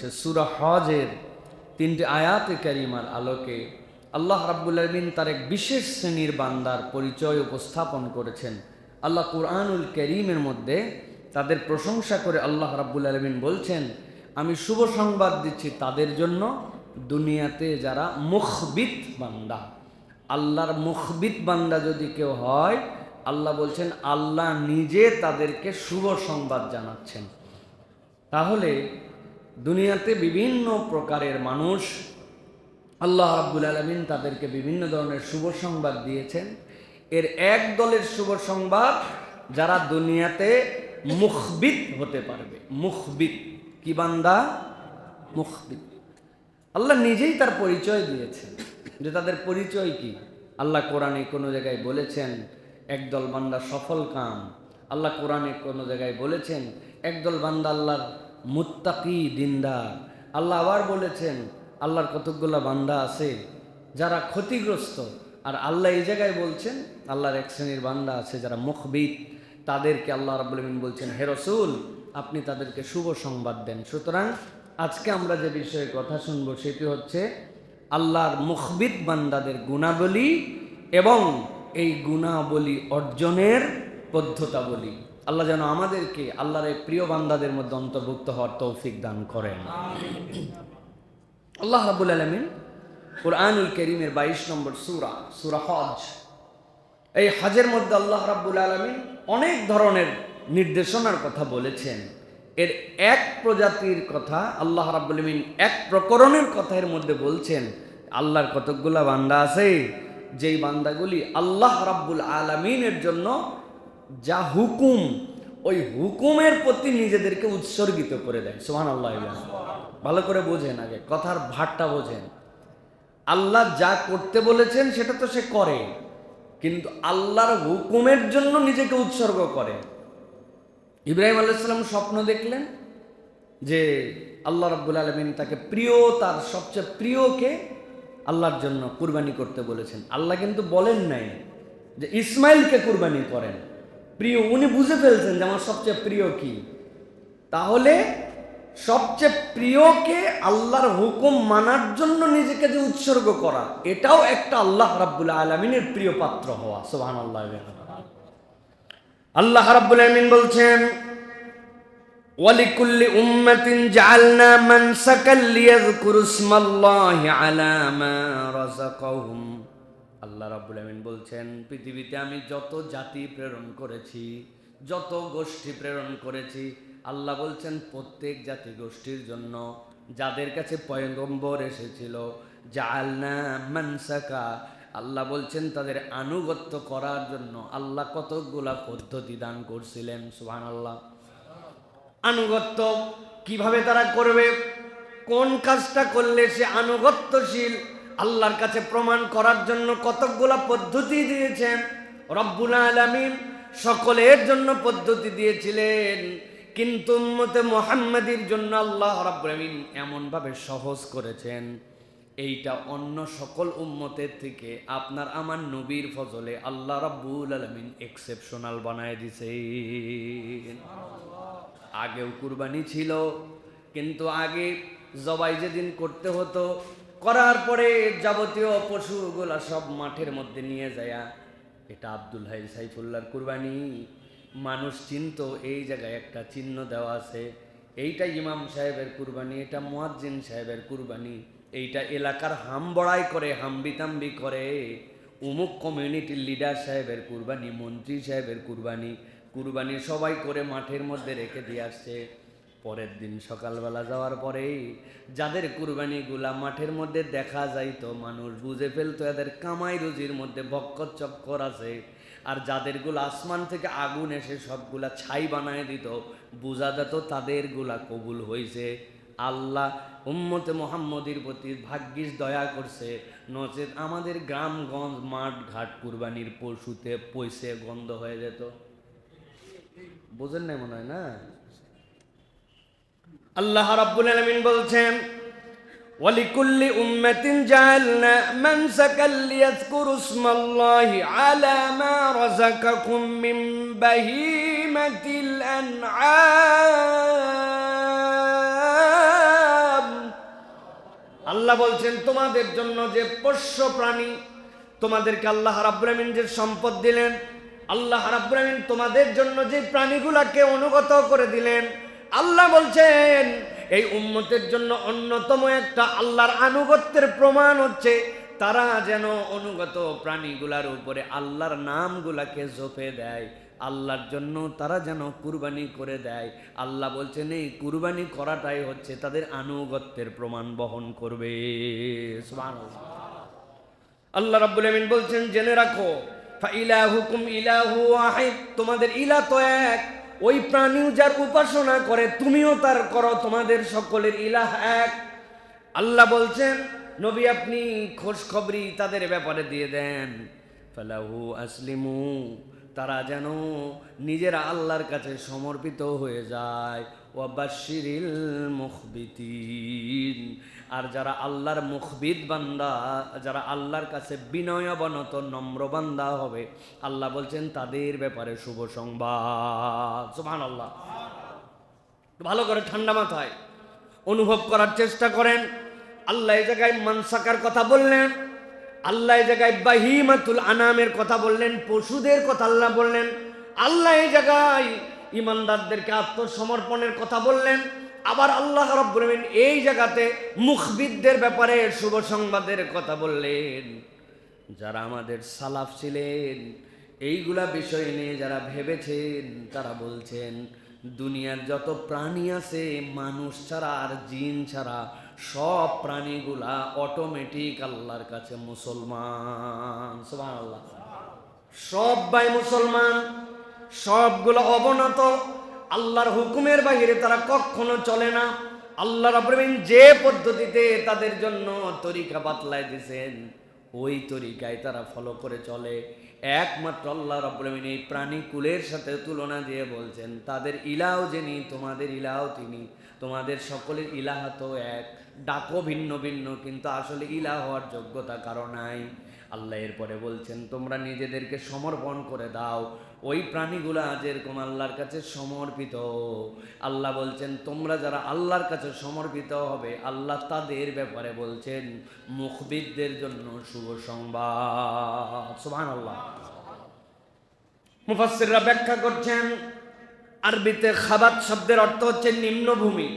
করেছে। সূরা হজের 3টি আয়াতে কারিমার আলোকে আল্লাহ রাব্বুল আলামিন তার এক বিশেষ শ্রেণীর বান্দার পরিচয় উপস্থাপন করেছেন। আল্লাহ কুরআনুল কারীমের মধ্যে তাদের প্রশংসা করে আল্লাহ রাব্বুল আলামিন বলছেন, আমি শুভ সংবাদ দিচ্ছি তাদের জন্য দুনিয়াতে যারা মুখবিত বান্দা। আল্লাহর মুখবিত বান্দা যদি কেউ হয়, আল্লাহ বলছেন আল্লাহ নিজে তাদেরকে শুভ সংবাদ জানাচ্ছেন। তাহলে দুনিয়াতে বিভিন্ন প্রকারের মানুষ আল্লাহ রাব্বুল আলামিন তাদেরকে বিভিন্ন ধরনের শুভ সংবাদ দিয়েছেন। এর এক দলের শুভ সংবাদ যারা দুনিয়াতে মুখবিত হতে পারবে। মুখবিত কি বান্দা? মুখবিত। আল্লাহ নিজেই তার পরিচয় দিয়েছেন যে তাদের পরিচয় কি। আল্লাহ কোরআনে কোনো জায়গায় বলেছেন একদল বান্দা সফল কাম। আল্লাহ কোরআনে কোনো জায়গায় বলেছেন একদল বান্দা আল্লাহর মুত্তাকি দিনদার। আল্লাহ আবার বলেছেন আল্লাহর কতকগুলো বান্দা আছে যারা ক্ষতিগ্রস্ত। আর আল্লাহ এই জায়গায় বলছেন আল্লাহর এক শ্রেণীর বান্দা আছে যারা মুখবিত। তাদেরকে আল্লাহ রাব্বুল আলামিন বলছেন, হে রাসূল আপনি তাদেরকে শুভ সংবাদ দেন। সুতরাং আজকে আমরা যে বিষয়ে কথা শুনবো সেটি হচ্ছে আল্লাহর মুখবিত বান্দাদের গুণাবলী এবং এই গুণাবলী অর্জনের পদ্ধতাবলী। আল্লাহ যেন আমাদেরকে আল্লাহর এই প্রিয় বান্দাদের মধ্যে অন্তর্ভুক্ত হওয়ার তৌফিক দান করেন। আল্লাহ রাব্বুল আলামিন কুরআনুল কারীমের 22 নম্বর সূরা হজ, এই হজের মধ্যে আল্লাহ রাব্বুল আলামিন অনেক ধরনের নির্দেশনার কথা বলেছেন। এর এক প্রজাতির কথা আল্লাহ রাব্বুল আলামিন এক প্রকরণের কথা এর মধ্যে বলছেন। আল্লাহর কতকগুলা বান্দা আছে যেই বান্দাগুলি আল্লাহ রাব্বুল আলামিনের জন্য যা হুকুম ওই হুকুমের প্রতি নিজেদেরকে উৎসর্গিত করে দেয়। সুবহানাল্লাহ। ভালো করে বোঝেন, আগে কথার ভাটটা বোঝেন। আল্লাহ যা করতে বলেছেন সেটা তো সে করে, কিন্তু আল্লাহর হুকুমের জন্য নিজেকে উৎসর্গ করে। ইব্রাহিম আলাইহিস সালাম স্বপ্ন দেখলেন যে আল্লাহ রাব্বুল আলামিন তাকে প্রিয়, তার সবচেয়ে প্রিয়কে আল্লাহর জন্য কুরবানি করতে বলেছেন। আল্লাহ কিন্তু বলেন নাই যে ইসমাইলকে কুরবানি করেন। প্রিয় উনি বুঝে ফেলছেন যে আমার সবচেয়ে প্রিয় কি। তাহলে সবচেয়ে প্রিয়কে আল্লাহর হুকুম মানার জন্য নিজেকে যে উৎসর্গ করা, এটাও একটা আল্লাহ রাব্বুল আলামিনের প্রিয় পাত্র হওয়া। সুবহানাল্লাহ। আল্লাহ রাব্বুল আলামিন বলছেন, ওয়ালিকুল্লি উম্মাতিন জাআলনা মানসাকাল লিয়াযকুরু ইসমাল্লাহি আলা মা রাযাকাহুম। আল্লাহ রাব্বুল আলামিন বলছেন, পৃথিবীতে আমি যত জাতি প্রেরণ করেছি, যত গোষ্ঠী প্রেরণ করেছি, আল্লাহ বলছেন প্রত্যেক জাতি গোষ্ঠীর জন্য যাদের কাছে পয়গম্বর এসেছিল, জাআলনা মানসাকা, আল্লাহ বলছেন তাদের আনুগত্য করার জন্য আল্লাহ কতগুলা পদ্ধতি দান করছিলেন। সুবহানাল্লাহ। আনুগত্য কিভাবে তারা করবে, কোন কাজটা করলে সে আনুগত্যশীল, আল্লাহর কাছে প্রমাণ করার জন্য কতগুলা পদ্ধতি দিয়েছেন রব্বুল আলামিন। সকলের জন্য পদ্ধতি দিয়েছিলেন, কিন্তু উম্মতে মুহাম্মাদির জন্য আল্লাহ রাব্বুল আলামিন এমনভাবে সহজ করেছেন, এইটা অন্য সকল উম্মতের থেকে আপনার আমার নবীর ফজলে আল্লাহ রাব্বুল আলামিন এক্সেপশনাল বানায় দিয়েছেন। আগেও কুরবানি ছিল, কিন্তু আগে জবাই যেদিন করতে হতো, করার পরে যাবতীয় পশুগুলা সব মাঠের মধ্যে নিয়ে যায়, এটা আব্দুল হাই সাইফুল্লাহর কুরবানি। মানুষ চিনত এই জায়গায় একটা চিহ্ন দেওয়া আছে, এইটা ইমাম সাহেবের কুরবানি, এটা মুয়াজ্জিন সাহেবের কুরবানি, এইটা এলাকার হাম বড়াই করে হাম্বিতাম্বি করে অমুক কমিউনিটির লিডার সাহেবের কুরবানি, মন্ত্রী সাহেবের কুরবানি। কুরবানি সবাই করে মাঠের মধ্যে রেখে দিয়ে আসছে। পরের দিন সকালবেলা যাওয়ার পরেই যাদের কুরবানিগুলা মাঠের মধ্যে দেখা যাইতো, মানুষ বুঝে ফেলতো এদের কামাই রুজির মধ্যে বক্কর চক্কর আছে। আর যাদেরগুলো আসমান থেকে আগুন এসে সবগুলা ছাই বানায় দিত, বোঝা যেত তাদেরগুলা কবুল হয়েছে। আল্লাহ উম্মতে মুহাম্মদীর প্রতি ভাগ্যিস দয়া করছে, নচেত আমাদের গ্রামগঞ্জ মাঠ ঘাট কুরবানির পশুতে পয়সে গন্ধ হয়ে যেত। বোঝেন নাই মনে হয় না? আল্লাহ রাব্বুল আলামিন বলছেন, ওয়ালিকুল্লি উম্মাতিন জাআলনা মানসাকাল লিয়াযকুরু ইসমাল্লাহি আলা মা রাযাকাকুম মিন বাহিমাতিল আনআম আল্লাহ বলছেন তোমাদের জন্য যে পোষ্য প্রাণী, তোমাদেরকে আল্লাহ রাব্বুল আমিন যে সম্পদ দিলেন, আল্লাহ রাব্বুল আমিন তোমাদের জন্য যে প্রাণীগুলাকে অনুগত করে দিলেন, আল্লাহ বলছেন এই উম্মতের জন্য অন্যতম একটা আল্লাহর আনুগত্যের প্রমাণ হচ্ছে তারা যেন অনুগত প্রাণীগুলার উপরে আল্লাহর নামগুলাকে জপে দেয়, আল্লাহর জন্য তারা যেন কুরবানি করে দেয়। আল্লাহ বলছেন এই কুরবানি করাটাই হচ্ছে তাদের আনুগত্যের প্রমাণ বহন করবে। সুবহানাল্লাহ। আল্লাহ রাব্বুল আমিন বলছেন জেনে রাখো ফাইলাহুকুম ইলাহু ওয়াহিদ, তোমাদের ইলাহ তো এক, ওই প্রাণীও যার উপাসনা করে তুমিও তার করো, তোমাদের সকলের ইলাহ এক। আল্লাহ বলছেন নবী আপনি খোঁজ খবরি তাদের ব্যাপারে দিয়ে দেন, ফালাহু আসলিমু, তারা যেন নিজেরা আল্লাহর কাছে সমর্পিত হয়ে যায়। ওয়াবাশশিরিল মুখবিতিন, আর যারা আল্লাহর মুখবিত বান্দা, যারা আল্লাহর কাছে বিনয়াবনত নম্র বান্দা হবে, আল্লাহ বলছেন তাদের ব্যাপারে শুভ সংবাদ। সুবহানাল্লাহ। ভালো করে ঠান্ডা মাথায় অনুভব করার চেষ্টা করেন। আল্লাহ এই জায়গায় মানসাকার কথা বললেন, আল্লাহ এই জায়গায় বাহিমাতুল আনামের কথা বললেন, পশুদের কথা আল্লাহ বললেন, আল্লাহ এই জায়গায় ইমানদারদেরকে আত্মসমর্পণের কথা বললেন, আবার আল্লাহ রাব্বুল আমিন এই জায়গাতে মুখবিদদের ব্যাপারে শুভ সংবাদের কথা বললেন। যারা আমাদের সালাফ ছিলেন এইগুলা বিষয় নিয়ে যারা ভেবেছেন তারা বলছেন দুনিয়ার যত প্রাণী আছে মানুষ ছাড়া আর জিন ছাড়া সব প্রাণীগুলা অটোমেটিক আল্লাহর কাছে মুসলমান। সুবহানাল্লাহ। সবাই মুসলমান, সবগুলো অবনত, আল্লাহর হুকুমের বাইরে তারা কখনো চলে না। আল্লাহ রাব্বুল আমিন যে পদ্ধতিতে তাদের জন্য তরিকা বাতলায় দিয়েছেন ওই তরিকায় তারা ফলো করে চলে। একমাত্র আল্লাহ রাব্বুল আমিন এই প্রাণীকুলের সাথে তুলনা দিয়ে বলছেন তাদের ইলাহ যিনি তোমাদের ইলাহ তিনি, তোমাদের সকলের ইলাহ তো এক, ডাকো ভিন্ন ভিন্ন কিন্তু আসলে ইলাহ হওয়ার যোগ্যতা কারো নাই। আল্লাহ এরপরে বলছেন তোমরা নিজেদেরকে সমর্পণ করে দাও ওই প্রাণীগুলা যেরকম আল্লাহর কাছে সমর্পিত। আল্লাহ বলছেন তোমরা যারা আল্লাহর কাছে সমর্পিত হবে আল্লাহ তাদের ব্যাপারে বলছেন মুখবিদদের জন্য শুভ সংবাদ। সুবহানাল্লাহ। মুফাসসিররা ব্যাখ্যা করছেন আরবিতে খাবাত শব্দের অর্থ হচ্ছে নিম্নভূমি,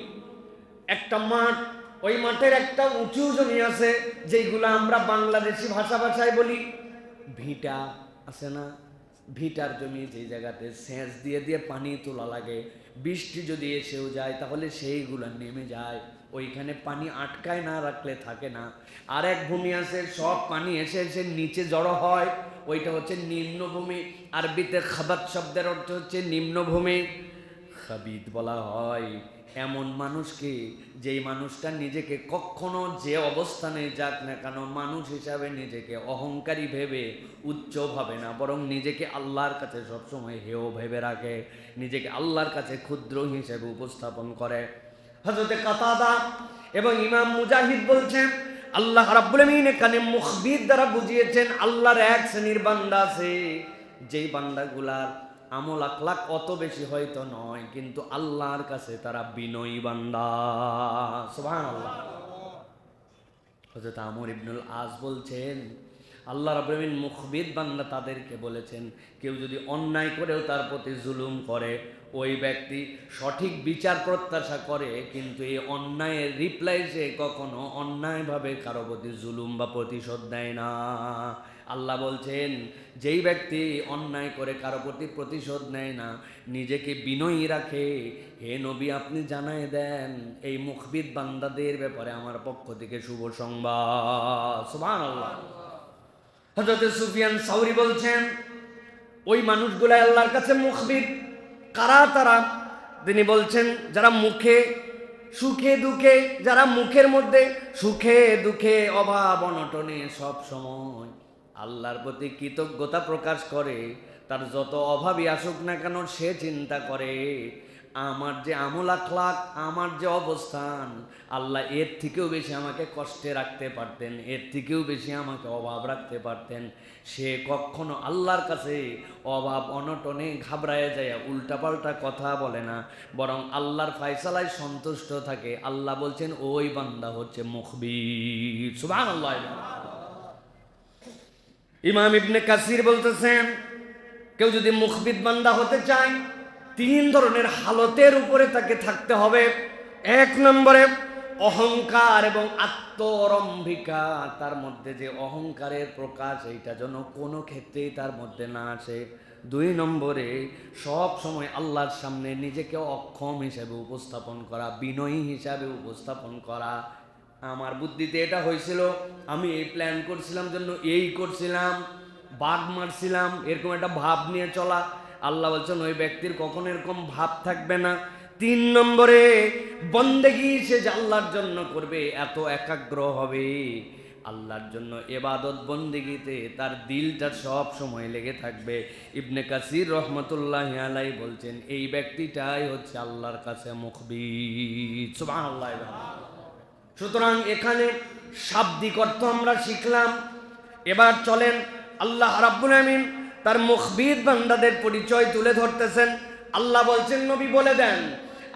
একটা মাঠ, ওই মাঠের একটা উঁচু জমি আছে যেগুলা আমরা বাংলাদেশি ভাষায় বলি ভিটা, আছে না? ভিটার জমি, যে জায়গাতে সেচ দিয়ে দিয়ে পানি তোলা লাগে, বৃষ্টি যদি এসেও যায় তাহলে সেইগুলা নেমে যায়, ওইখানে পানি আটকায় না রাখলে থাকে না। আর এক ভূমি আছে সব পানি এসে এসে নিচে জড়ো হয়, ওইটা হচ্ছে নিম্নভূমি। আরবিতে খাবাত শব্দের অর্থ হচ্ছে নিম্নভূমি। খাবিদ বলা হয় এমন মানুষকে যেই মানুষটা নিজেকে কখনো যে অবস্থানে যাক না কেন মানুষ হিসাবে নিজেকে অহংকারী ভেবে উচ্চ ভাবে না, বরং নিজেকে আল্লাহর কাছে সবসময় হেয় ভেবে রাখে, নিজেকে আল্লাহর কাছে ক্ষুদ্র হিসেবে উপস্থাপন করে। হযরতে কাতাদা এবং ইমাম মুজাহিদ বলছেন আল্লাহ রাব্বুল আমিন এখানে মুখবিদ দ্বারা বুঝিয়েছেন আল্লাহর এক শ্রেণীর বান্দা আছে যেই বান্দাগুলার আমল আখলাক অত বেশি হয়তো নয় কিন্তু আল্লাহর কাছে তারা বিনয়ী বান্দা। সুবহানাল্লাহ। হযরত আমর ইবনুল আস বলছেন আল্লাহ রাব্বুল আমিন মুখবিদ বান্দা তাদেরকে বলেছেন কেউ যদি অন্যায় করেও তার প্রতি জুলুম করে ওই ব্যক্তি সঠিক বিচার প্রত্যাশা করে কিন্তু এই অন্যায়ের রিপ্লাই সে কখনো অন্যায়ভাবে কারো প্রতি জুলুম বা প্রতিশোধ দেয় না। আল্লাহ বলছেন যেই ব্যক্তি অন্যায় করে কারো প্রতি প্রতিশোধ নেয় না, নিজেকে বিনয়ী রাখে, হে নবী আপনি জানায় দেন এই মুখবিদ বান্দাদের ব্যাপারে আমার পক্ষ থেকে শুভ সংবাদ। সুবহানাল্লাহ। হযরত সুফিয়ান সাউরি বলছেন ওই মানুষগুলো আল্লাহর কাছে মুখবিদ। কারা তারা? তিনি বলছেন যারা মুখে সুখে দুঃখে, যারা মুখের মধ্যে সুখে দুঃখে অভাব অনটনে সব সময় আল্লাহর প্রতি কৃতজ্ঞতা প্রকাশ করে, তার যত অভাবই আসুক না কেন সে চিন্তা করে আমার যে আমল আখলাক, আমার যে অবস্থান, আল্লাহ এর থেকেও বেশি আমাকে কষ্টে রাখতে পারতেন, এর থেকেও বেশি আমাকে অভাব রাখতে পারতেন। সে কখনো আল্লাহর কাছে অভাব অনটনে ঘাবড়ায় যায় উল্টাপাল্টা কথা বলে না, বরং আল্লাহর ফায়সালায় সন্তুষ্ট থাকে। আল্লাহ বলছেন ওই বান্দা হচ্ছে মুখবির। সুবহানাল্লাহ। ইমাম ইবনে কাসির বলতেছেন, কেউ যদি মুখবিদ বান্দা হতে চায় 3 ধরনের হালতের উপরে তাকে থাকতে হবে। 1 নম্বরে অহংকার এবং আত্মরম্ভিকা, তার মধ্যে যে অহংকারের প্রকাশ এইটা যেন কোনো ক্ষেত্রেই তার মধ্যে না আসে। 2 নম্বরে সব সময় আল্লাহর সামনে নিজেকে অক্ষম হিসাবে উপস্থাপন করা, বিনয়ী হিসাবে উপস্থাপন করা। আমার বুদ্ধিতে এটা হয়েছিল, আমি এই প্ল্যান করছিলাম জন্য এই করছিলাম, বাঘ মারছিলাম, এরকম একটা ভাব নিয়ে চলা। আল্লাহ বলছেন ওই ব্যক্তির কখনো এরকম ভাব থাকবে না। 3 নম্বরে বন্দেগী সে যে আল্লাহর জন্য করবে এত একাগ্র হবে, আল্লাহর জন্য ইবাদত বন্দেগীতে তার দিলটা সব সময় লেগে থাকবে। ইবনে কাসির রহমতুল্লাহি আলাইহি বলছেন এই ব্যক্তিটাই হচ্ছে আল্লাহর কাছে মুখবির। সুবহানাল্লাহ। সুতরাং এখানে শাব্দিক অর্থ আমরা শিখলাম। এবার চলেন আল্লাহ রাব্বুল আমিন তার মুখবির বান্দাদের পরিচয় তুলে ধরতেছেন। আল্লাহ বলছেন নবী বলে দেন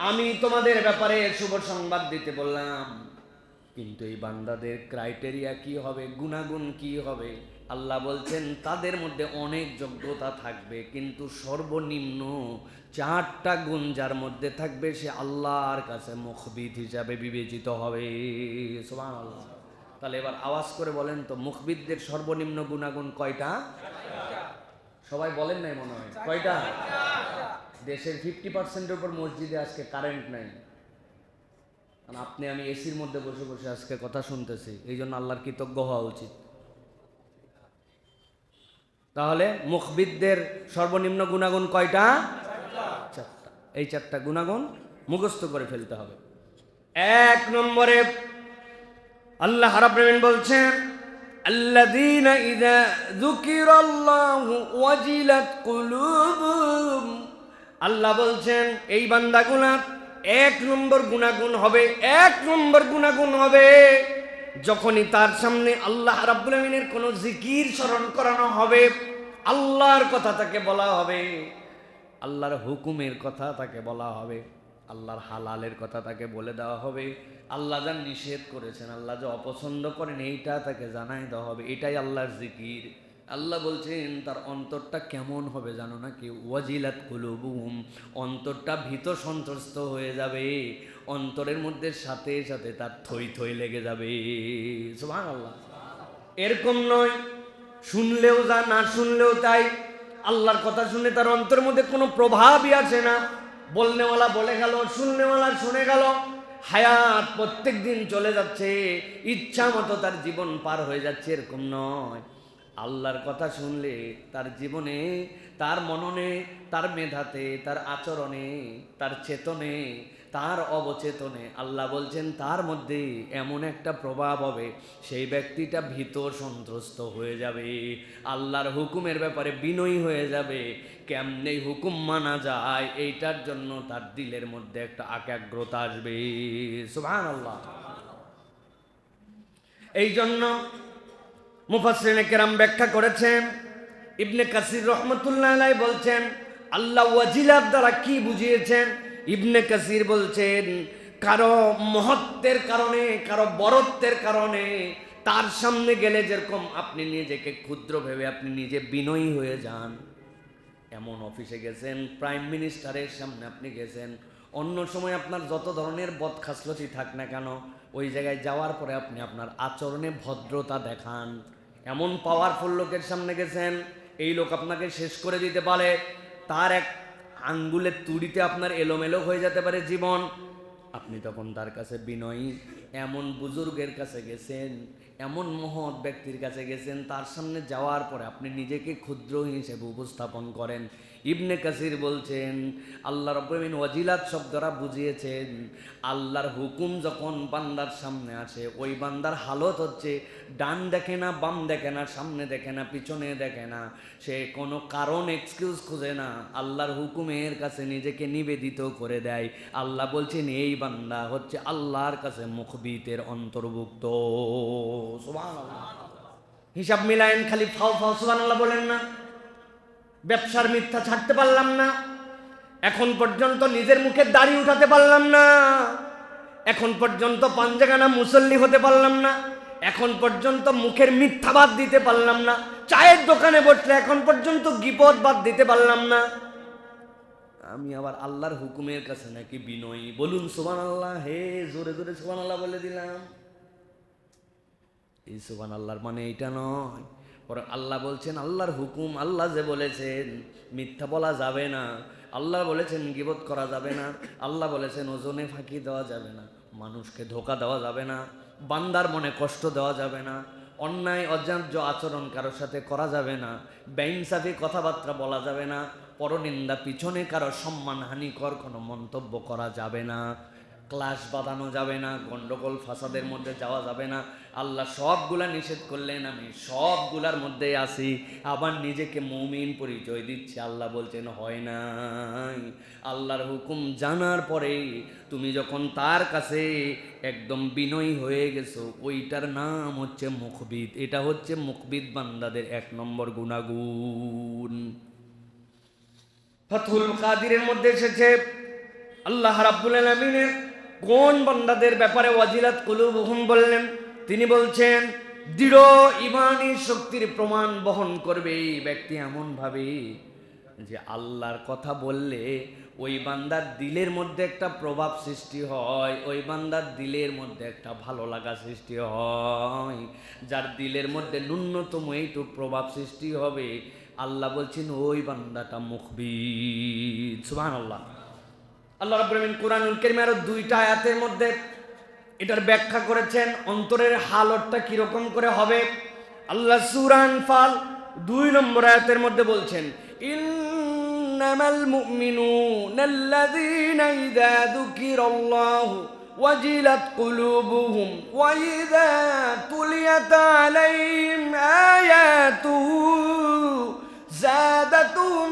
আমি তোমাদের ব্যাপারে শুভ সংবাদ দিতে বললাম, কিন্তু এই বান্দাদের ক্রাইটেরিয়া কি হবে, গুণাগুণ কি হবে? আল্লাহ বলছেন তাদের মধ্যে অনেক যোগ্যতা থাকবে, কিন্তু সর্বনিম্ন 4টা গুণ যার মধ্যে থাকবে সে আল্লাহর কাছে মুখবিদ হিসাবে বিবেচিত হবে। সুবহানাল্লাহ। তাহলে এবার আওয়াজ করে বলেন তো মুখবিদদের সর্বনিম্ন গুণাগুণ কয়টা? সবাই বলেন নাই মনে হয়, কয়টা? দেশের 50%-এর উপর মসজিদে আজকে কারেন্ট নাই, আপনি আমি এসির মধ্যে বসে বসে আজকে কথা শুনতেছি, এই জন্য আল্লাহর কৃতজ্ঞ হওয়া উচিত। তাহলে মুখবিদদের সর্বনিম্ন গুণাগুণ কয়টা? 4টা। এই 4টা গুণাগুণ মুখস্থ করে ফেলতে হবে। 1 নম্বরে আল্লাহ রাব্বুল আমিন বলছেন আল্লাযীনা ইযা যুকিরাল্লাহু ওয়াজিলাত কুলুবুহুম। আল্লাহ বলছেন এই বান্দাগুলো 1 নম্বর গুণাগুণ হবে, 1 নম্বর গুণাগুণ হবে যখনই তার সামনে আল্লাহ রাব্বুল আমিনের কোনো জিকির স্মরণ করানো হবে, আল্লাহর কথা তাকে বলা হবে, আল্লাহর হুকুমের কথা তাকে বলা হবে, আল্লাহর হালালের কথা তাকে বলে দেওয়া হবে, আল্লাহ যা নিষেধ করেছেন, আল্লাহ যা অপছন্দ করেন এইটা তাকে জানাই দেওয়া হবে। এটাই আল্লাহর জিকির। আল্লাহ বলছেন তার অন্তরটা কেমন হবে জানো নাকি? ওয়াজিলাত কুলুবুহুম, অন্তরটা ভীত সন্ত্রস্ত হয়ে যাবে, অন্তরের মধ্যে সাথে সাথে তার থই থই লেগে যাবে। সুবহানাল্লাহ। এরকম নয় শুনলেও যা না শুনলেও তাই, আল্লাহর কথা শুনে তার অন্তরের মধ্যে কোনো প্রভাবই আসে না, বলনেওয়ালা বলে গেল, শুননেওয়ালা শুনে গেল, হায়াত প্রত্যেক দিন চলে যাচ্ছে, ইচ্ছা মতো তার জীবন পার হয়ে যাচ্ছে, এরকম নয়। আল্লাহর কথা শুনলে তার জীবনে, তার মননে, তার মেধাতে, তার আচরণে, তার চেতনে, তার অবচেতনে আল্লাহ বলছেন তার মধ্যে এমন একটা প্রভাব হবে, সেই ব্যক্তিটা ভীত সন্ত্রস্ত হয়ে যাবে, আল্লাহর হুকুমের ব্যাপারে বিনয়ী হয়ে যাবে। কেমনে হুকুম মানা যায় এইটার জন্য তার দিলের মধ্যে একটা একাগ্রতা আসবে। সুবহানাল্লাহ। এই জন্য মুফাসসিরিনে কেরাম ব্যাখ্যা করেছেন, ইবনে কাসির রহমতুল্লাহ আলাইহি বলছেন আল্লাহ ওয়াজিলাত দ্বারা কি বুঝিয়েছেন। ইবনে কাসির বলছেন কারো মহত্বের কারণে, কারো বরত্বের কারণে তার সামনে গেলে যেরকম আপনি নিজেকে ক্ষুদ্র ভেবে আপনি নিজে বিনয়ী হয়ে যান, এমন অফিসে গেছেন, প্রাইম মিনিস্টারের সামনে আপনি গেছেন, অন্য সময় আপনার যত ধরনের বদখাসলতি থাক না কেন, ওই জায়গায় যাওয়ার পরে আপনি আপনার আচরণে ভদ্রতা দেখান। এমন পাওয়ারফুল লোকের সামনে গেছেন, এই লোক আপনাকে শেষ করে দিতে পারে, তার এক আঙ্গুলের তুড়িতে আপনার এলোমেলো হয়ে যেতে পারে জীবন, আপনি তখন তার কাছে বিনয়ী। এমন বুজুর্গের কাছে গেছেন, এমন মহৎ ব্যক্তির কাছে গেছেন, তার সামনে যাওয়ার পরে আপনি নিজেকে ক্ষুদ্র হিসেবে উপস্থাপন করেন, ইবনে কাসির বলছেন আল্লাহ রাব্বুল আলামিন ওয়াজিলাত শব্দরা বুঝিয়েছেন আল্লাহর হুকুম যখন বান্দার সামনে আসে ওই বান্দার হালত হচ্ছে ডান দেখে না, বাম দেখে না, সামনে দেখে না, পিছনে দেখে না, সে কোনো কারণ এক্সকিউজ খুঁজে না, আল্লাহর হুকুমের কাছে নিজেকে নিবেদিত করে দেয়। আল্লাহ বলছেন এই বান্দা হচ্ছে আল্লাহর কাছে মুখবিতের অন্তর্ভুক্ত। সুবহানাল্লাহ। হিসাব মিলায়েন, খালি ফাও ফাও সুবহানাল্লাহ বলেন না। ব্যবসার মিথ্যা ছাড়তে পারলাম না, এখন পর্যন্ত নিজের মুখে দাড়ি উঠাতে পারলাম না, এখন পর্যন্ত পাঞ্জাগানা মুসল্লি হতে পারলাম না, এখন পর্যন্ত মুখের মিথ্যা বাদ দিতে পারলাম না, চায়ের দোকানে বসলে এখন পর্যন্ত গীবত বাদ দিতে পারলাম না, আমি আবার আল্লাহর হুকুমের কাছে নাকি বিনয়ী। বলুন সুবহানাল্লাহ। হে জোরে জোরে সুবহানাল্লাহ বলে দিলাম। এই সুবহানাল্লাহর মানে এইটা নয়, পরে আল্লাহ বলছেন আল্লাহর হুকুম, আল্লাহ যে বলেছেন মিথ্যা বলা যাবে না, আল্লাহ বলেছেন গীবত করা যাবে না, আল্লাহ বলেছেন ওজনে ফাঁকি দেওয়া যাবে না, মানুষকে ধোঁকা দেওয়া যাবে না, বান্দার মনে কষ্ট দেওয়া যাবে না, অন্যায় অজান্য আচরণ কারোর সাথে করা যাবে না, বেইনসাফি কথাবার্তা বলা যাবে না, পরনিন্দা, পিছনে কারো সম্মানহানিকর কোনো মন্তব্য করা যাবে না, ক্লাস বাঁধানো যাবে না, গন্ডগোল ফাসাদের মধ্যে যাওয়া যাবে না। আল্লাহ সবগুলা নিষেধ করলেন, আমি সবগুলার মধ্যেই আছি, আবার নিজেকে মুমিন পরিচয় দিচ্ছি। আল্লাহ বলছেন হয় নাই। আল্লাহর হুকুম জানার পরে তুমি যখন তার কাছে একদম বিনয়ী হয়ে গেছো, ওইটার নাম হচ্ছে মুখবিত। এটা হচ্ছে মুখবিত বান্দাদের 1 নম্বর গুণাগুণ। ফাতহুল কাদিরের মধ্যে এসেছে আল্লাহ রাব্বুল আলামিনের কোন বান্দাদের ব্যাপারে ওয়াজিলাত কুলুবুহুম বললেন। তিনি বলছেন দৃঢ় ঈমানি শক্তির প্রমাণ বহন করবে এই ব্যক্তি এমন ভাবে যে আল্লাহর কথা বললে ওই বান্দার দিলের মধ্যে একটা প্রভাব সৃষ্টি হয়, ওই বান্দার দিলের মধ্যে একটা ভালো লাগা সৃষ্টি হয়। যার দিলের মধ্যে ন্যূনতম এইটুক প্রভাব সৃষ্টি হবে, আল্লাহ বলছেন ওই বান্দাটা মুখবিত। সুবহানাল্লাহ। আল্লাহ রাব্বুল আলামিন কুরআনুল কারীমে আরো 2টা আয়াতের মধ্যে এটার ব্যাখ্যা করেছেন অন্তরের হালতটা কিরকম করে হবে। আল্লাহ সূরা আনফাল 2 নম্বর আয়াতের মধ্যে বলছেন ইন্নামাল মুমিনুনাল্লাযীনা ইযা যুকিরাল্লাহু ওয়াজিলাত কুলুবুহুম ওয়া ইযা তুলিয়াত আলাইহিম আয়াতুহু যাদাতুহুম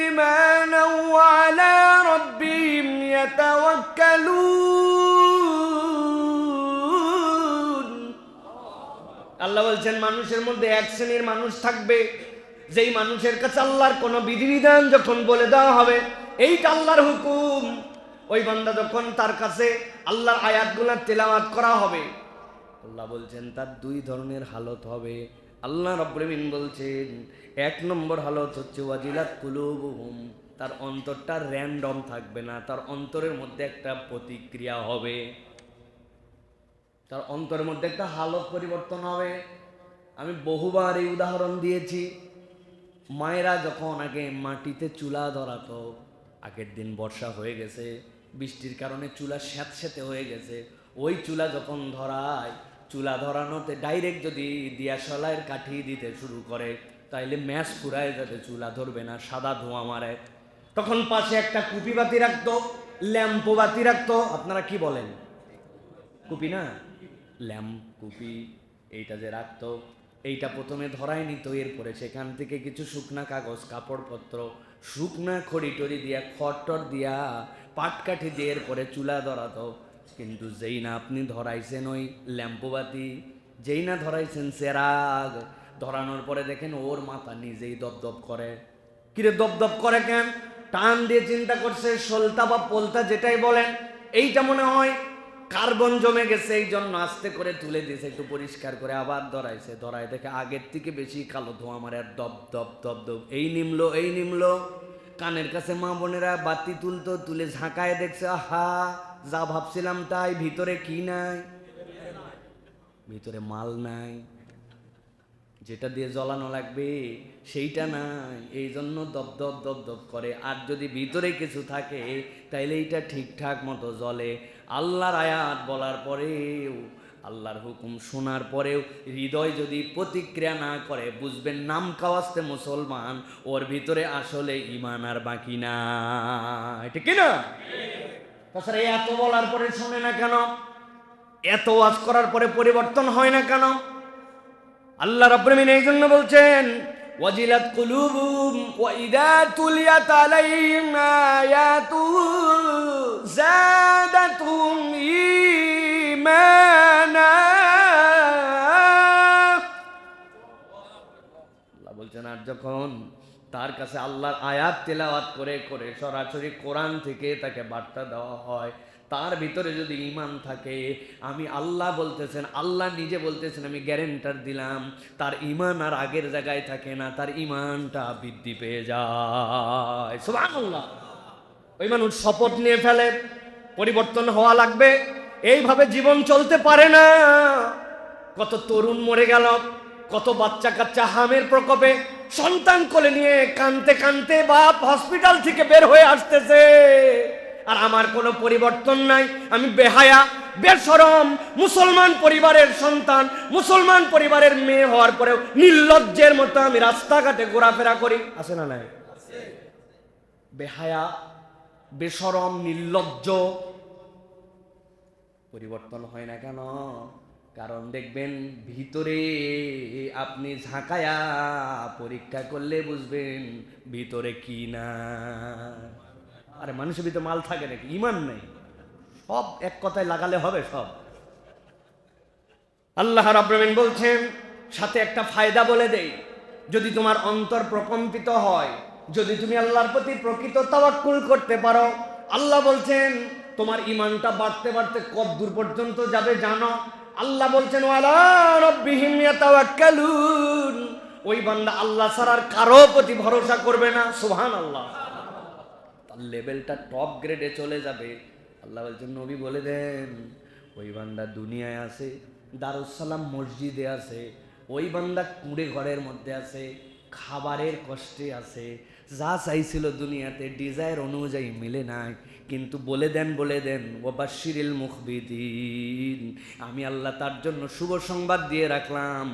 ঈমানান ওয়া আলা রাব্বিহিম ইয়াতাওয়াক্কালুন। আল্লাহ বলছেন মানুষের মধ্যে এক শ্রেণীর মানুষ থাকবে, যেই মানুষের কাছে আল্লাহর কোনো বিধিবিধান যখন বলে দেওয়া হবে এইটা আল্লাহর হুকুম, ওই বান্দা যখন তার কাছে আল্লাহর আয়াতগুলো তেলাওয়াত করা হবে, আল্লাহ বলছেন তার 2 ধরনের হালত হবে। আল্লাহ রাব্বুল আলামিন বলছেন 1 নম্বর হালত হচ্ছে ওয়াজিলাত কুলুবুহুম, তার অন্তরটা র্যান্ডম থাকবে না, তার অন্তরের মধ্যে একটা প্রতিক্রিয়া হবে, তার অন্তরের মধ্যে একটা হালত পরিবর্তন হবে। আমি বহুবার এই উদাহরণ দিয়েছি, মায়েরা যখন আগে মাটিতে চুলা ধরাতো, আগের দিন বর্ষা হয়ে গেছে, বৃষ্টির কারণে চুলা স্যাঁতস্যাঁতে হয়ে গেছে, ওই চুলা যখন ধরায়, চুলা ধরানোতে ডাইরেক্ট যদি দিয়াশলাইয়ের কাঠি দিতে শুরু করে তাইলে ম্যাচ ফুরায় যাতে চুলা ধরবে না, সাদা ধোঁয়া মারে। তখন পাশে একটা কুপি বাতি রাখতো, ল্যাম্পো বাতি রাখতো। আপনারা কি বলেন? কুপি না, ল্যাম্প কুপি, এইটা যে রাখতো, এইটা প্রথমে ধরাই নিত, এরপরে সেখান থেকে কিছু শুকনা কাগজ, কাপড়পত্র, শুকনা খড়ি টড়ি দিয়া, খড়টর দিয়া, পাটকাঠি দিয়ে এরপরে চুলা ধরাতো। কিন্তু যেই না আপনি ধরাইছেন ওই ল্যাম্পোবাতি, যেই না ধরাইছেন চেরাগ, ধরানোর পরে দেখেন ওর মাথা নিজেই দপদপ করে। কিরে দপদপ করে কেন? টান দিয়ে চিন্তা করছে, সলতা বা পোলতা যেটাই বলেন, এইটা মনে হয় কার্বন জমে গেছে, এই জন্য আস্তে করে তুলে দিয়েছে, একটু পরিষ্কার করে আবার ধরাইছে, ধরায় দেখে আগের থেকে বেশি কালো ধোঁয়া মারে, আর দপ দপ দপ দপ এই নিমলো এই নিমলো। কানের কাছে মা বোনেরা বাতি তুলতো, তুলে ঝাঁকায় দেখছে, আহা যা ভাবছিলাম তাই, ভিতরে কি নাই? ভিতরে মাল নাই, যেটা দিয়ে জ্বলানো লাগবে সেইটা নাই, এই জন্য দপ দপ দপ দপ করে। আর যদি ভিতরে কিছু থাকে তাইলে এইটা ঠিকঠাক মতো জ্বলে। আল্লাহর আয়াত বলার পরেও আল্লাহর হুকুম শোনার পরেও হৃদয় যদি প্রতিক্রিয়া না করে, বুঝবেন নাম কাওয়াজতে মুসলমান, ওর ভিতরে আসলে ঈমান আর বাকি না, ঠিক কি না? তাছাড়া এত বলার পরে শোনে না কেন? এত ওয়াজ করার পরে পরিবর্তন হয় না কেন? আল্লাহ রাব্বুল আলামিন এই জন্য বলছেন ওয়াজিলাত কুলুবুহুম ওয়া ইযা তুলিয়াত আলাইহিম আয়াতুহু যাদাতুহুম ঈমানা। আল্লাহ বলছেন আর যখন তার কাছে আল্লাহর আয়াত তেলাওয়াত করে করে সরাসরি কোরআন থেকে তাকে বার্তা দেওয়া হয়, তার ভিতরে যদি ঈমান থাকে, আমি আল্লাহ বলতেছেন, আল্লাহ নিজে বলতেছেন, আমি গ্যারান্টার দিলাম তার ঈমান আর আগের জায়গায় থাকে না, তার ঈমানটা বৃদ্ধি পেয়ে যায়। সুবহানাল্লাহ। ওই মানুষ শপথ নিয়ে ফেলে পরিবর্তন হওয়া লাগবে, এইভাবে জীবন চলতে পারে না। কত তরুণ মরে গেল, কত বাচ্চা কাচ্চা হামের প্রকোপে সন্তান কোলে নিয়ে কানতে কানতে বাপ হসপিটাল থেকে বের হয়ে আসতেছে, আর আমার কোনো পরিবর্তন নাই। আমি বেহায়া বেশরম মুসলমান পরিবারের সন্তান, মুসলমান পরিবারের মেয়ে হওয়ার পরেও নির্লজ্জের মতো আমি রাস্তাঘাটে ঘোরাফেরা করি, আছে না নাই? বেহায়া বেশরম নির্লজ্জ। পরিবর্তন হয় না কেন? কারণ দেখবেন ভিতরে আপনি ঝাঁকায়া পরীক্ষা করলে বুঝবেন ভিতরে কি না। আরে মানুষের ভিতরে মাল থাকে নাকি? ঈমান নেই, সব এক কথায় লাগালে হবে সব। আল্লাহ রাব্বুল আলামিন বলছেন সাথে একটা ফায়দা বলে দেই, যদি তোমার অন্তর প্রকম্পিত হয়, যদি তুমি আল্লাহর প্রতি প্রকৃত তাওয়াক্কুল করতে পারো, আল্লাহ বলছেন তোমার ঈমানটা বাড়তে বাড়তে কত দূর পর্যন্ত যাবে জানো? আল্লাহ বলছেন ওয়ালা রাব্বিহিম ইয়াতাওয়াক্কালুন, ওই বান্দা আল্লাহ ছাড়া আর কারো প্রতি ভরসা করবে না। সুবহানাল্লাহ। তার লেভেলটা টপ গ্রেডে চলে যাবে। আল্লাহ বলছেন নবী বলে দেন ওই বান্দা দুনিয়ায় আছে, দারুস সালাম মসজিদে আছে, ওই বান্দা কুঁড়ে ঘরের মধ্যে আছে, খাবারের কষ্টে আছে, যা চাইছিল দুনিয়াতে ডিজায়ার অনুযায়ী মিলে নাই, কিন্তু বলে দেন ওয়াবাশশিরিল মুখবিতিন, আমি আল্লাহ তার জন্য শুভ সংবাদ দিয়ে রাখলাম,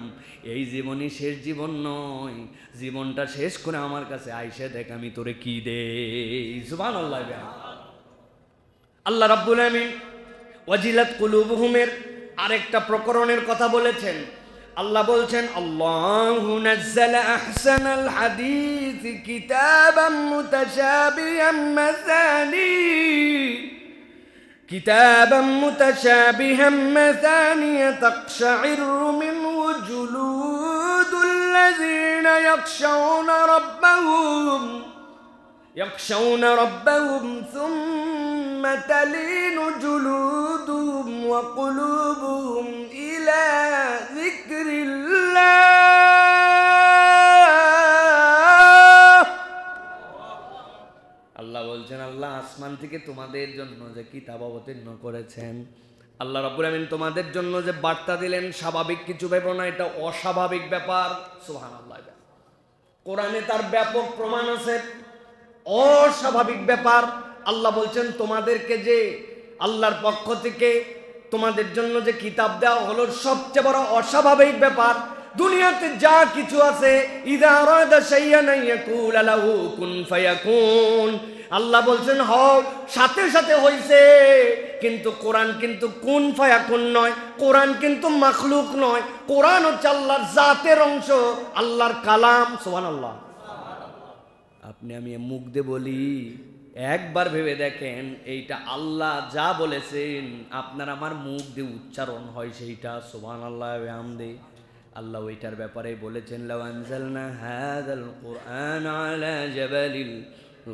এই জীবনই শেষ জীবন নয়, জীবনটা শেষ করে আমার কাছে আইসা দেখ আমি তোরে কি দেই। সুবহানাল্লাহ। আল্লাহ রাব্বুল আলামিন ওয়াজিলাত কুলুবুহুমের আরেকটা প্রকরণের কথা বলেছেন। আল্লাহ বলছেন আল্লাহু নাযালা আহসানাল হাদিস কিতাবাম মুতাশাবিহাম মাসানি তাকশাইরু মিনহু জুলুদুল্লাযীনা يخشون ربهم ثم تلين جلودهم وقلوبهم إلى ذكر الله। আল্লাহ বলছেন আল্লাহ আসমান থেকে তোমাদের জন্য যে কিতাব অবতীর্ণ করেছেন, আল্লাহ রাব্বুল আলামিন তোমাদের জন্য যে বার্তা দিলেন, স্বাভাবিক কিছু ভেবো না, এটা অস্বাভাবিক ব্যাপার। সুবহানাল্লাহ। কোরআনে তার ব্যাপক প্রমাণ আছে। অস্বাভাবিক ব্যাপার। আল্লাহ বলছেন তোমাদেরকে যে আল্লাহর পক্ষ থেকে তোমাদের জন্য যে কিতাব দেওয়া হলো সবচেয়ে বড় অস্বাভাবিক ব্যাপার। দুনিয়াতে যা কিছু আছে ইযা আরাদা শাইআন ইয়াকুল লাহু কুন ফায়াকুন, আল্লাহ বলছেন হও, সাথে সাথে হইছে। কিন্তু কোরআন কিন্তু কুন ফায়াকুন নয়, কোরআন কিন্তু মাখলুক নয়, কোরআন হচ্ছে আল্লাহর জাতের অংশ, আল্লাহর কালাম। সুবহানাল্লাহ। আপনি আমি মুখ দিয়ে বলি, একবার ভেবে দেখেন এইটা আল্লাহ যা বলেছেন আপনার আমার মুখ দিয়ে উচ্চারণ হয় সেইটা। সুবহানাল্লাহ ওয়া বিহামদি। আল্লাহ ওইটার ব্যাপারে বলেছেন লাউ আনজালনা হাযাল কুরআন আলা জাবালিন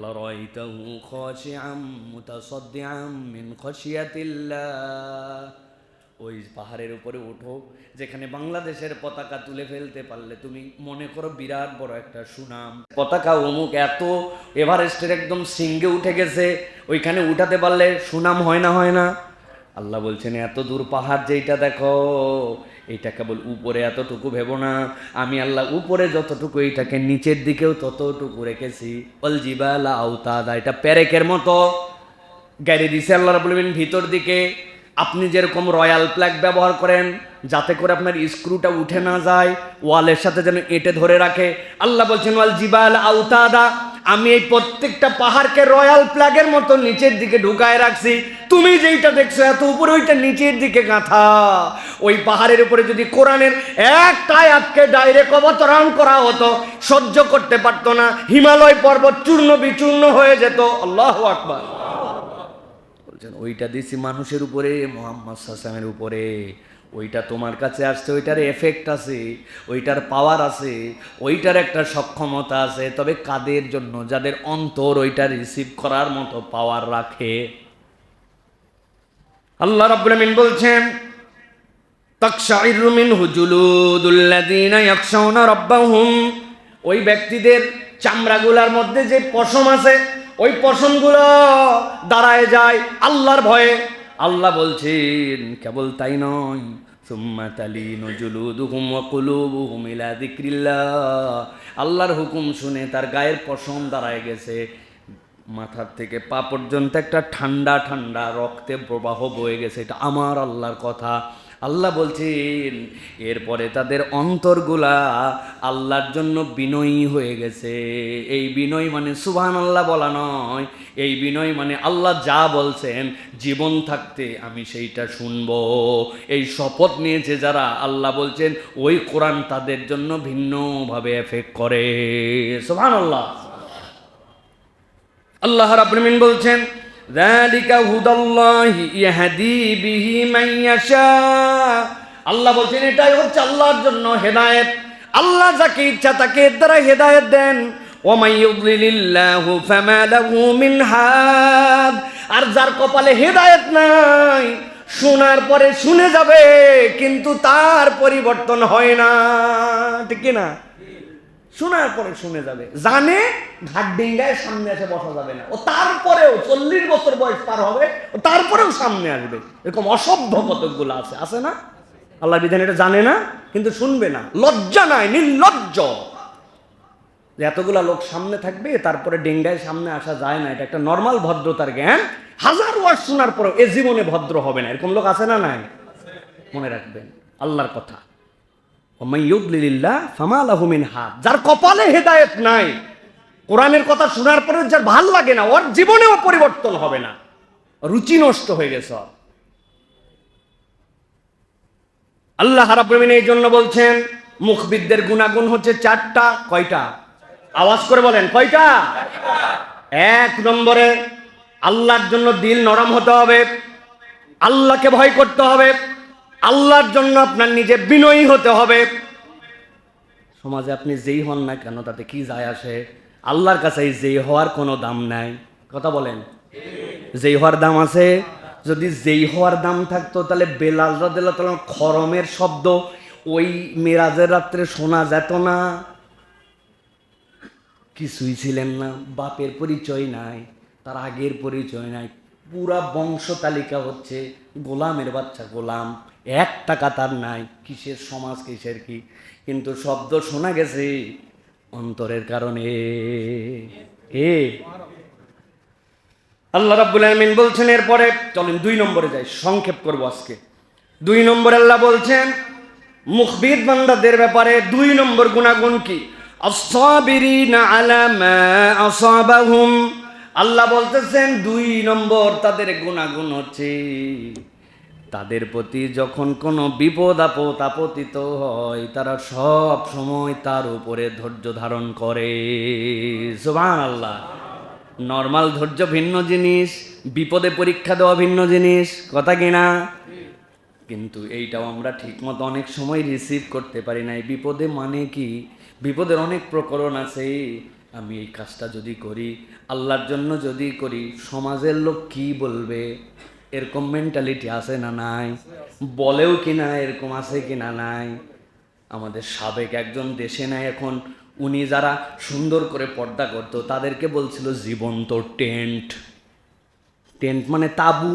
লারাইতাহু খাশিআম মুতাসাদ্দিআম মিন খাশিয়াতিল্লাহ। ওই পাহাড়ের উপরে ওঠো যেখানে বাংলাদেশের পতাকা তুলে ফেলতে পারলে তুমি মনে করো বিরাট বড় একটা সুনাম, পতাকা অমুক এত এভারেস্টের একদম শৃঙ্গে উঠে গেছে, ওইখানে উঠাতে পারলে সুনাম হয় না? হয় না? আল্লাহ বলছেন এত দূর পাহাড় যেটা দেখো, এইটা কেবল উপরে এতটুকু ভেবো না, আমি আল্লাহ উপরে যতটুকু এইটাকে নিচের দিকেও ততটুকু রেখেছি। ওয়াল জিবালা আওতাদা, এটা পেরেকের মতো গাড়ি দিছে আল্লাহ রাব্বুল আলামিন ভিতর দিকে। আপনি যেরকম রয়্যাল প্লাগ ব্যবহার করেন যাতে করে আপনার স্ক্রুটা উঠে না যায়, ওয়ালের সাথে যেন এঁটে ধরে রাখে, আল্লাহ বলছেন ওয়াল জিবাল আউতাদা, আমি এই প্রত্যেকটা পাহাড়কে রয়্যাল প্লাগের মতো নিচের দিকে ঢুকায় রাখছি। তুমি যেইটা দেখছো এত উপরে, ওইটা নিচের দিকে গাঁথা। ওই পাহাড়ের উপরে যদি কোরআনের একটা আয়াতকে ডাইরেক্ট অবতরণ করা হতো, সহ্য করতে পারতো না, হিমালয় পর্বত চূর্ণ বিচূর্ণ হয়ে যেত। আল্লাহু আকবার। বলছেন ওইটা দিছি মানুষের উপরে, মুহাম্মদ সাল্লাল্লাহু আলাইহি ওয়াসাল্লামের উপরে। ওইটা তোমার কাছে আসছে, ওইটার এফেক্ট আছে, ওইটার পাওয়ার আছে, ওইটার একটা সক্ষমতা আছে। তবে কাদের জন্য? যাদের অন্তর ওইটা রিসিভ করার মতো পাওয়ার রাখে। আল্লাহ রাব্বুল আমিন বলছেন তাকশাইরু মিনহু জুলুদুল্লাযীনা ইয়াখশাউনা রাব্বাহুম, ওই ব্যক্তিদের চামড়াগুলার মধ্যে যে পশম আছে, ওই পশমগুলো দাঁড়ায় যায় আল্লাহর ভয়ে। আল্লাহ বলছেন কেবল তাই নয়, সুম্মা তালিনু জুলুদুহুম ওয়া কুলুবুহুম ইলা যিকরিল্লাহ, আল্লাহর হুকুম শুনে তার গায়ের পশম দাঁড়ায় গেছে, মাথার থেকে পা পর্যন্ত একটা ঠান্ডা ঠান্ডা রক্তে প্রবাহ বয়ে গেছে। এটা আমার আল্লাহর কথা। আল্লাহ বলছেন এরপরে তাদের অন্তরগুলা আল্লাহর জন্য বিনয়ী হয়ে গেছে। এই বিনয় মানে সুবহানাল্লাহ বলা নয়, এই বিনয় মানে আল্লাহ যা বলছেন জীবন থাকতে আমি সেইটা শুনবো, এই শপথ নিয়েছে যারা। আল্লাহ বলছেন ওই কোরআন তাদের জন্য ভিন্নভাবে এফেক্ট করে। সুবহানাল্লাহ। আল্লাহ রাব্বুল আমিন বলছেন যালিকা হুদাল্লাহি ইয়াহদি বিহি মান ইয়াশা, আল্লাহ বলছেন এটাই হচ্ছে আল্লাহর জন্য হেদায়েত। আল্লাহ যাকে ইচ্ছা তাকে এর দ্বারা হেদায়েত দেন। ওয়া মান ইউদ্লিলিল্লাহু ফামা লাহু মিন হাদ, আর যার কপালে হেদায়েত নাই, শোনার পরে শুনে যাবে কিন্তু তার পরিবর্তন হয় না। ঠিক কি না? শোনার পরে শুনে যাবে, জানে ঘাট ডিঙ্গায় সামনে এসে বসা যাবে না, ও তারপরেও 40 বছর বয়স পার হবে, ও তারপরেও সামনে আসবে। এরকম অসভ্য কতকগুলো আছে, আছে না? আল্লাহর বিধান এটা জানে না কিন্তু শুনবে না, লজ্জা নাই, নির্লজ্জ। এতগুলা লোক সামনে থাকবে তারপরে ডিঙ্গায় সামনে আসা যায় না, এটা একটা নর্মাল ভদ্রতার জ্ঞান। হাজার ওয়াজ শোনার পরেও এ জীবনে ভদ্র হবে না, এরকম লোক আছে না? নাই? মনে রাখবেন আল্লাহর কথা। যার কপালে হেদায়েত নাই, কোরআনের কথা শোনার পরে যার ভাল লাগে না, ওর জীবনেও পরিবর্তন হবে না, রুচি নষ্ট হয়ে গেছে। আল্লাহ রাব্বুল আমিন এই জন্য বলছেন মুখবিদদের গুণাগুণ হচ্ছে 4টা। কয়টা? আওয়াজ করে বলেন কয়টা? 1 নম্বরে আল্লাহর জন্য দিল নরম হতে হবে, আল্লাহকে ভয় করতে হবে, আল্লাহর জন্য আপনার নিজে বিনয়ী হতে হবে। সমাজে আপনি যেই হন না কেন তাতে কি যায় আসে? আল্লাহর কাছে যেই হওয়ার কোনো দাম নাই। কথা বলেন, যেই হওয়ার দাম আছে? যদি যেই হওয়ার দাম থাকতো তাহলে বেলাল রাদিয়াল্লাহু তাআলা খরমের শব্দ ওই মেরাজের রাত্রে শোনা যেত না। কিছুই ছিলেন না, বাপের পরিচয় নাই, তার আগের পরিচয় নাই, পুরা বংশ তালিকা হচ্ছে গোলামের বাচ্চা, গোলাম, 1 টাকা তার নাই। কিসের সমাজ, কিসের কি? কিন্তু শব্দ শোনা গেছে অন্তরের কারণে। আল্লাহ রাব্বুল আমিন বলছেন এরপরে, চলেন 2 নম্বরে যাই, সংক্ষেপ করবো আজকে। 2 নম্বরে আল্লাহ বলছেন মুখবিদ বান্দাদের ব্যাপারে 2 নম্বর গুণাগুণ কি? আস-সাবিরিনা আলা মা আসাবাহুম, আল্লাহ বলতেছেন 2 নম্বর তাদের গুণাগুণ হচ্ছে তাদের প্রতি যখন কোনো বিপদ আপদ আপতিত হয় তারা সব সময় তার উপরে ধৈর্য ধারণ করে। সুবহানাল্লাহ। নর্মাল ধৈর্য ভিন্ন জিনিস, বিপদে পরীক্ষা দেওয়া ভিন্ন জিনিস, কথা কিনা? কিন্তু এইটাও আমরা ঠিকমতো অনেক সময় রিসিভ করতে পারি না। বিপদে মানে কি? বিপদের অনেক প্রকরণ আছে। আমি এই কাজটা যদি করি, আল্লাহর জন্য যদি করি, সমাজের লোক কি বলবে, এরকম মেন্টালিটি আছে না নাই? বলেও কিনা এরকম আছে কিনা নাই? আমাদের সাবেক একজন দেশে নাই এখন, উনি যারা সুন্দর করে পর্দা করতো তাদেরকে বলছিল জীবন্ত টেন্ট। টেন্ট মানে তাবু।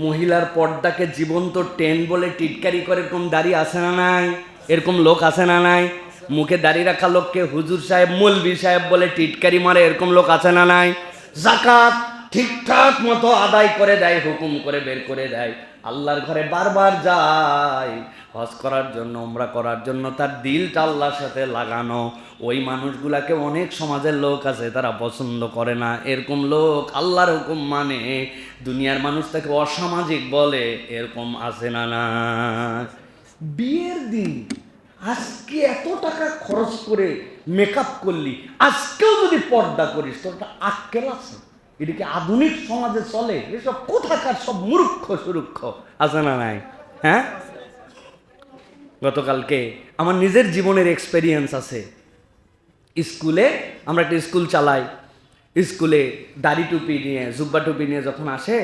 মহিলার পর্দাকে জীবন্ত টেন্ট বলে টিটকারি করে, এরকম দাড়ি আছে না নাই? এরকম লোক আছে না নাই? মুখে দাড়ি রাখা লোককে হুজুর সাহেব, মৌলভী সাহেব বলে টিটকারি মারে, এরকম লোক আছে না নাই? যাকাত ঠিকঠাক মতো আদায় করে দেয়, হুকুম করে বের করে দেয়, আল্লাহর ঘরে বারবার যায় হজ করার জন্য, উমরা করার জন্য, তার দিলটা আল্লাহর সাথে লাগানো, ওই মানুষগুলাকে অনেক সমাজের লোক আছে তারা পছন্দ করে না। এরকম লোক আল্লাহর হুকুম মানে, দুনিয়ার মানুষ তাকে অসামাজিক বলে, এরকম আছে না? না, বিয়ের দিন আজকে এত টাকা খরচ করে মেকআপ করলি, আজকেও যদি পর্দা করিস তোর একটা আক্কেল আছে? এটা কি আধুনিক সমাজে চলে? এসব কোথাকার সব মূর্খ সুরুক্ষ, আছে না নাই? হ্যাঁ, গতকালকে আমার নিজের জীবনের এক্সপেরিয়েন্স আছে। স্কুলে আমরা একটা স্কুল চালাই, স্কুলে দাড়ি টুপি নিয়ে, জুব্বা টুপি নিয়ে যখন আসে,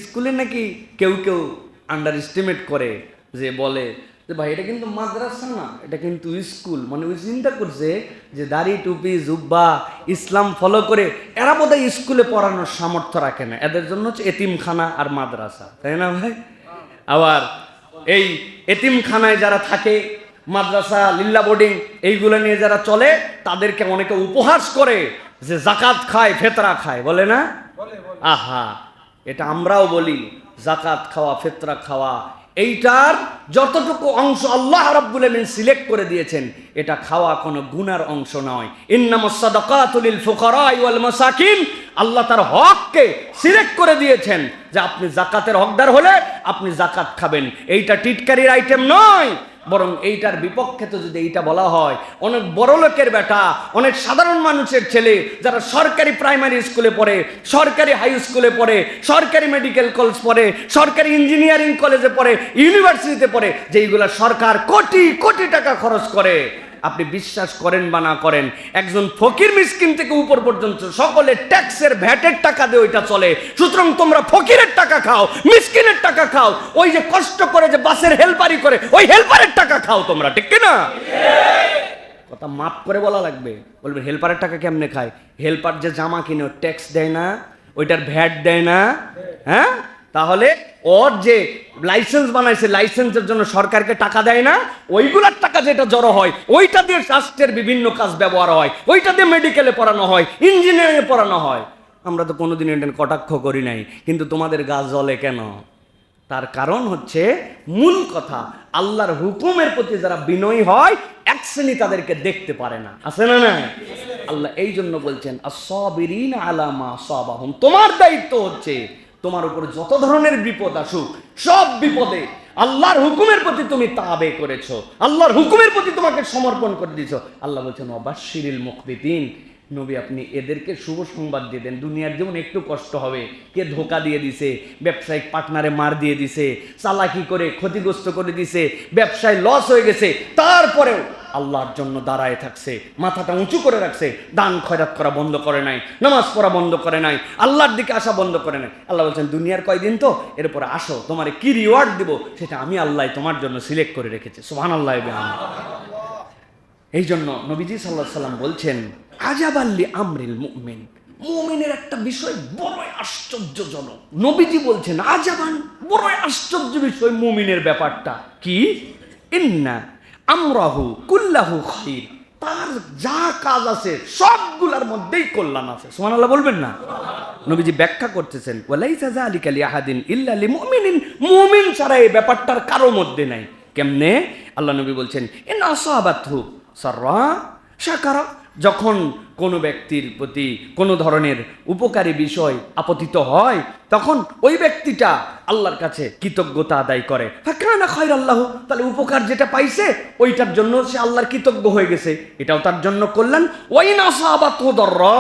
স্কুলে নাকি কেউ কেউ আন্ডার এস্টিমেট করে, যে বলে যে ভাই এটা কিন্তু মাদ্রাসা না, এটা কিন্তু স্কুল। মানে ওই চিন্তা করছে যে দাড়ি টুপি জুব্বা ইসলাম ফলো করে এরা বোধহয় স্কুলে পড়ানোর সামর্থ্য রাখে না, এদের জন্য হচ্ছে এতিমখানা আর মাদ্রাসা, তাই না ভাই? আবার এই এতিমখানায় যারা থাকে, মাদ্রাসা লিল্লা বোর্ডিং এইগুলো নিয়ে যারা চলে, তাদেরকে অনেকে উপহাস করে যে জাকাত খায় ফেতরা খায়, বলে না? আহা, এটা আমরাও বলি, জাকাত খাওয়া ফেতরা খাওয়া, এইটার যতটুকু অংশ আল্লাহ রাব্বুল আলামিন সিলেক্ট করে দিয়েছেন, এটা খাওয়া কোনো গুনার অংশ নয়। ইন্নামাস সাদাকাতু লিল ফুকারা ওয়াল মাসাকিন, আল্লাহ তার হককে সিলেক্ট করে দিয়েছেন যে আপনি জাকাতের হকদার হলে আপনি জাকাত খাবেন। এইটা টিটকারির আইটেম নয়, বরং এইটার বিপক্ষে তো যদি এইটা বলা হয়, অনেক বড় লোকের বেটা, অনেক সাধারণ মানুষের ছেলে যারা সরকারি প্রাইমারি স্কুলে পড়ে, সরকারি হাই স্কুলে পড়ে, সরকারি মেডিকেল কলেজ পড়ে, সরকারি ইঞ্জিনিয়ারিং কলেজে পড়ে, ইউনিভার্সিটিতে পড়ে, যেইগুলো সরকার কোটি কোটি টাকা খরচ করে, আপনি বিশ্বাস করেন বা না করেন, একজন ফকির মিসকিন থেকে উপর পর্যন্ত সকলে ট্যাক্সের ভ্যাটের টাকা দিয়ে ওইটা চলে। সুতরাং তোমরা ফকিরের টাকা খাও, মিসকিনের টাকা খাও, ওই যে কষ্ট করে যে বাসের হেল্পারি করে ওই হেল্পারের টাকা খাও তোমরা, ঠিক না? কথা মাপ করে বলা লাগবে। বলবে হেল্পারের টাকা কেমনে খায়? হেল্পার যে জামা কিনে ট্যাক্স দেয় না, ওইটার ভ্যাট দেয় না? হ্যাঁ, তাহলে ওর যে লাইসেন্স বানাইছে, লাইসেন্সের জন্য সরকারকে টাকা দেয় না? ওইগুলার টাকা যেটা জড়ো হয়, ওইটা দিয়ে স্বাস্থ্যের বিভিন্ন কাজ ব্যবহার হয়, ওইটা দিয়ে মেডিকেলে পড়ানো হয়, ইঞ্জিনিয়ারিংয়ে পড়ানো হয়। আমরা তো কোনোদিন এটা কটাক্ষ করি নাই, কিন্তু তোমাদের গাছ জ্বলে কেন? তার কারণ হচ্ছে, মূল কথা, আল্লাহর হুকুমের প্রতি যারা বিনয়ী হয়, এক শ্রেণী তাদেরকে দেখতে পারে না, আছে না? না, আল্লাহ এই জন্য বলছেন আস-সাবিরিন আলা মা আসাবাহুম, তোমার দায়িত্ব হচ্ছে তোমার উপর যত ধরনের বিপদ আসুক, সব বিপদে আল্লাহর হুকুমের প্রতি তুমি তাবে করেছো, আল্লাহর হুকুমের প্রতি তোমাকে সমর্পণ করে দিয়েছো। আল্লাহ বলছেন ওয়াবাশশিরিল মুখবিতিন, নবী আপনি এদেরকে শুভ সংবাদ দিয়ে দেন, দুনিয়ার যেমন একটু কষ্ট হবে, কে ধোকা দিয়ে দিছে, ব্যবসায়িক পার্টনারে মার দিয়ে দিছে, চালাকি করে ক্ষতিগ্রস্ত করে দিছে, ব্যবসায় লস হয়ে গেছে, তারপরেও আল্লাহর জন্য দাঁড়ায় থাকছে, মাথাটা উঁচু করে রাখছে, দান খয়রাত করা বন্ধ করে নাই, নামাজ পড়া বন্ধ করে নাই, আল্লাহর দিকে আসা বন্ধ করে নাই। আল্লাহ বলছেন দুনিয়ার কয়দিন তো, এরপরে আসো, তোমারে কি রিওয়ার্ড দিব সেটা আমি আল্লাহ তোমার জন্য সিলেক্ট করে রেখেছি। সুবহানাল্লাহ। এই জন্য নবীজি সাল্লাল্লাহু আলাইহি সাল্লাম বলছেন আজাবাল্লি আমরিল মুমিন, মুমিনের একটা বিষয় বড়ই আশ্চর্যজনক। নবীজি বলছেন আজাবান, বড়ই আশ্চর্য বিষয় মুমিনের ব্যাপারটা কি? ইন্না আমরাহু কুল্লাহু খাইর, তার যা কাজ আছে সবগুলোর মধ্যেই কল্যাণ আছে। সুবহানাল্লাহ বলবেন না? নবীজি ব্যাখ্যা করতেছেন ওয়ালাইসা যালিকা লিআহাদিন ইল্লা লিমুমিনিন, মুমিন ছাড়া এই ব্যাপারটার কারো মধ্যে নাই। কেমনে? আল্লাহ নবী বলছেন ইন আসাবাতহু সাররা শাকারা, যখন কোনো ব্যক্তির প্রতি কোনো ধরনের উপকারী বিষয় আপতিত হয়, তখন ওই ব্যক্তিটা আল্লাহর কাছে কৃতজ্ঞতা আদায় করে, ফাকানা খায়রাল্লাহু, তাহলে উপকার যেটা পাইছে ওইটার জন্য সে আল্লাহর কৃতজ্ঞ হয়ে গেছে, এটাও তার জন্য কল্যাণ। ওয়াইন আসাবাতহু দাররা,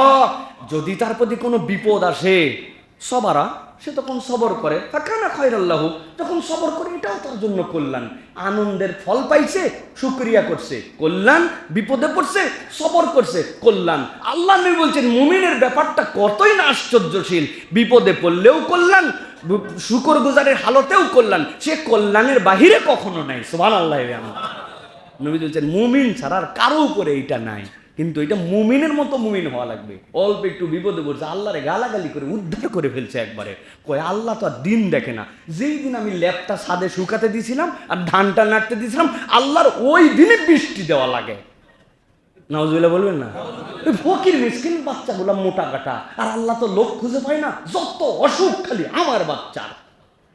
যদি তার প্রতি কোনো বিপদ আসে, সবারা, সে তখন সবর করে, ফাকানা খায়রাল্লাহু, যখন সবর করে এটাও তার জন্য কল্যাণ। আনন্দের ফল পাইছে, শুকরিয়া করছে, কল্যাণ, বিপদে পড়ছে, সবর করছে, কল্যাণ। আল্লাহ নবী বলছেন মুমিনের ব্যাপারটা কতই না আশ্চর্যশীল, বিপদে পড়লেও কল্যাণ, শুকর গুজারের হালতেও কল্যাণ, সে কল্যাণের বাহিরে কখনো নাই। সুবহানাল্লাহ। নবী বলছেন মুমিন ছাড়ার কারো উপরে এইটা নাই, কিন্তু এটা মুমিনের মতো মুমিন হওয়া লাগবে। অল্প একটু বিপদে পড়ছে, আল্লাহরে গালাগালি করে উদ্ধার করে ফেলছে একবারে, কয় আল্লাহ তো আর দিন দেখে না, যেই দিন আমি ল্যাপটা ছাদে শুকাতে দিয়েছিলাম আর ধানটা নাড়তে দিয়েছিলাম, আল্লাহর ওই দিনে বৃষ্টি দেওয়া লাগে। নাউজুবিল্লাহ বলবেন না? ওই ফকির মিসকিন বাচ্চাগুলো মোটা কাটা, আর আল্লাহ তো লোক খুঁজে পায় না, যত অসুখ খালি আমার বাচ্চার।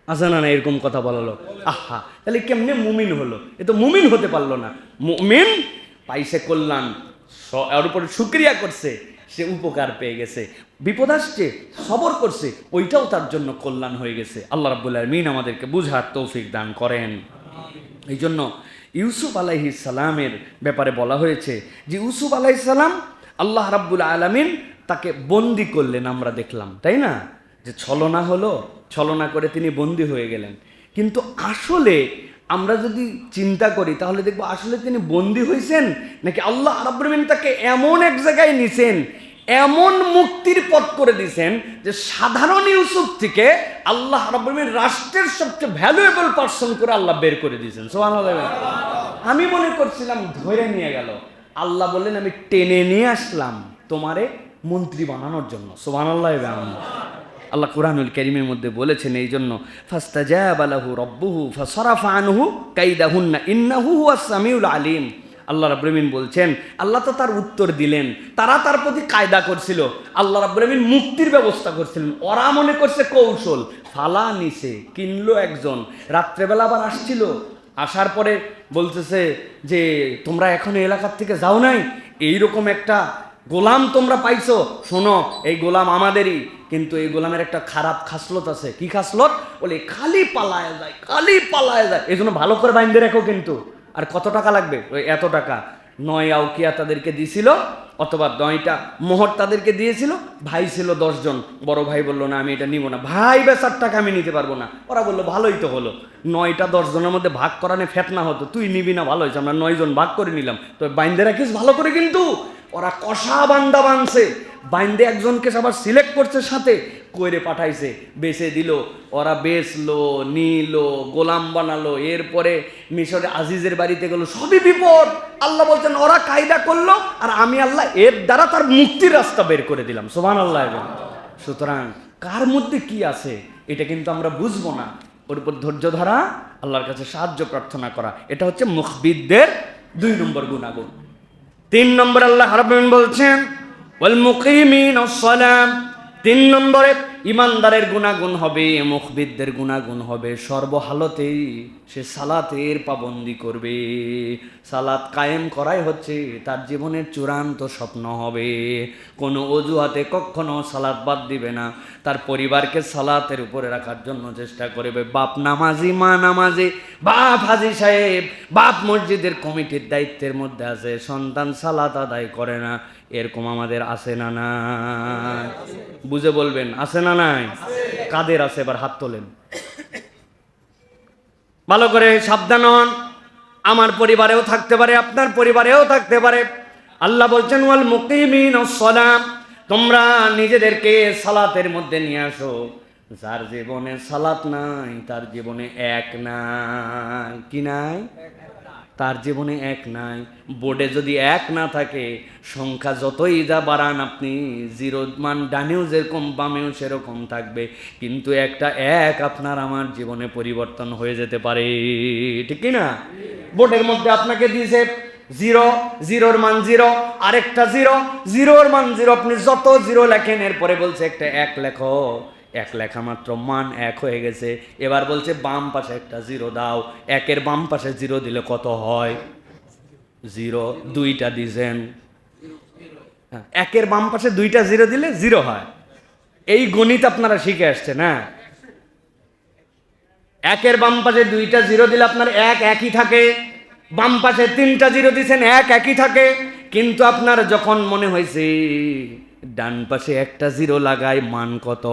আছে না না এরকম কথা বলা লোক? আহা, তাহলে কেমনে মুমিন হলো? এ তো মুমিন হতে পারলো না। মুমিন পাইছে কল্যাণ, এর উপরে শুকরিয়া করছে, সে উপকার পেয়ে গেছে। বিপদ আসছে, সবর করছে, ওইটাও তার জন্য কল্যাণ হয়ে গেছে। আল্লাহ রাব্বুল আলামিন আমাদেরকে বুঝার তৌফিক দান করেন। এই জন্য ইউসুফ আলাইহিস সালামের ব্যাপারে বলা হয়েছে যে ইউসুফ আলাইহিস সালাম আল্লাহ রাব্বুল আলামিন তাকে বন্দি করলেন, আমরা দেখলাম, তাই না? যে ছলনা হলো, ছলনা করে তিনি বন্দি হয়ে গেলেন। কিন্তু আসলে আমরা যদি চিন্তা করি তাহলে দেখবো আসলে তিনি বন্দি হয়েছেন নাকি আল্লাহ রাব্বুল আলামিন তাকে এমন এক জায়গায় নিছেন, এমন মুক্তির পথ করে দিয়েছেন যে সাধারণ ইউসুফ থেকে আল্লাহ রাব্বুল আলামিন রাষ্ট্রের সবচেয়ে ভ্যালুয়েবল পারসন করে আল্লাহ বের করে দিয়েছেন। সুবহানাল্লাহ। আমি মনে করছিলাম ধরে নিয়ে গেল, আল্লাহ বললেন আমি টেনে নিয়ে আসলাম তোমারে মন্ত্রী বানানোর জন্য। সুবহানাল্লাহ। আল্লাহ কুরআনুল কারীমের মধ্যে বলেছেন এই জন্য, ফাস্তাজাবা লাহু রাব্বুহু ফাসারাফা আনহু কাইদাহুন্না ইন্নাহু হুয়াস সামিউল আলিম। আল্লাহ রাব্বুল আলামিন বলছেন আল্লাহ তো তার উত্তর দিলেন। তারা তার প্রতি কায়দা করছিল, আল্লাহ রাব্বুল আলামিন মুক্তির ব্যবস্থা করছিলেন। ওরা মনে করছে কৌশল, ফালা নিছে, কিনলো একজন, রাত্রেবেলা আবার আসছিল, আসার পরে বলতেছে যে তোমরা এখন এলাকার থেকে যাও নাই, এইরকম একটা গোলাম তোমরা পাইছো, শোনো এই গোলাম আমাদেরই, কিন্তু এই গোলামের একটা খারাপ খাসলত আছে। কি খাসলত? বলে খালি পালায় যায়, খালি পালায় যায়, এই জন্য ভালো করে বাইন্ধে রাখো। কিন্তু আর কত টাকা লাগবে? ওই এত টাকা। 9 আউকিয়া তাদেরকে দিয়েছিল, অথবা 9টা মোহর তাদেরকে দিয়েছিল। ভাই ছিল 10 জন, বড় ভাই বললো না আমি এটা নিব না, ভাই বেচার টাকা আমি নিতে পারবো না। ওরা বললো ভালোই তো হলো, 9টা 10 জনের মধ্যে ভাগ করানে ফেতনা হতো, তুই নিবি না, ভালো হয়েছে, আমরা 9 জন ভাগ করে নিলাম। তো বাইন্ধে রাখিস ভালো করে। কিন্তু ওরা কষা বান্দা বানছে, বাইন্দে একজনকে আবার সিলেক্ট করছে, সাথে কইরে পাঠাইছে, বেচে দিল। ওরা বেচলো, নিল, গোলাম বানালো, এরপরে মিশরে আজিজের বাড়িতে গেল, সবই বিপদ। আল্লাহ বলছেন ওরা কায়দা করলো, আর আমি আল্লাহ এর দ্বারা তার মুক্তির রাস্তা বের করে দিলাম। সুবহানাল্লাহ। সুতরাং কার মধ্যে কি আছে এটা কিন্তু আমরা বুঝবো না, ওর উপর ধৈর্য ধরা, আল্লাহর কাছে সাহায্য প্রার্থনা করা, এটা হচ্ছে মুখবিদদের 2 নম্বর গুণাগুণ। 3 নম্বর আল্লাহ রাব্বুল আলামিন বলছেন ওয়াল মুকিমিনাস সালাম। 3 নম্বরে ইমানদারের গুণাগুণ হবে, মুখবিদদের গুণাগুণ হবে, সর্বহালতেই সে সালাতের পাবন্দি করবে। সালাত কায়েম করাই হচ্ছে তার জীবনের চূড়ান্ত স্বপ্ন হবে। কোনো অজুহাতে কখনো সালাত বাদ দিবে না, তার পরিবারকে সালাতের উপরে রাখার জন্য চেষ্টা করবে। বাপ নামাজি, মা নামাজি, বাপ হাজি সাহেব, বাপ মসজিদের কমিটির দায়িত্বের মধ্যে আছে, সন্তান সালাত আদায় করে না, এরকম আমাদের আছে না নাই? বুঝে বলবেন, আছে না নাই? কাদের আছে এবার হাত তোলেন। ভালো করে সাবধান হন, আমার পরিবারেও থাকতে পারে, আপনার পরিবারেও থাকতে পারে। আল্লাহ বলছেন ওয়াল মুকিমিনাস সালাম, তোমরা নিজেদেরকে সালাতের মধ্যে নিয়ে আসো। যার জীবনে সালাত নাই তার জীবনে এক নাই। কি নাই? তার জীবনে এক নাই। বোর্ডে যদি এক না থাকে, সংখ্যা যতই যা বাড়ান আপনি, 0 মান ডানেও যেরকম বামেও সেরকম থাকবে, কিন্তু একটা এক আপনার আমার জীবনে পরিবর্তন হয়ে যেতে পারে। ঠিক কি না? বোর্ডের মধ্যে আপনাকে দিয়েছে 0, 0-র মান 0, আরেকটা 0, 0-র মান 0, আপনি যত 0 লেখেন, এরপরে বলছে একটা 1 লেখো, 1 লেখা মাত্র মান 1 হয়ে গেছে। এবার বলছে বাম পাশে একটা 0 দাও, 1-এর বাম পাশে 0 দিলে কত হয়? 0। 2টা দিয়েছেন, 1-এর বাম পাশে 2টা 0 দিলে 0 হয়। এই গণিত আপনারা শিখে আসছেন না? 1-এর বাম পাশে 2টা 0 দিলে আপনার 1 একই থাকে, বাম পাশে 3টা 0 দিয়েছেন, 1 একই থাকে। কিন্তু আপনার যখন মনে হয়েছে ডান পাশে একটা 0 লাগাই, মান কত?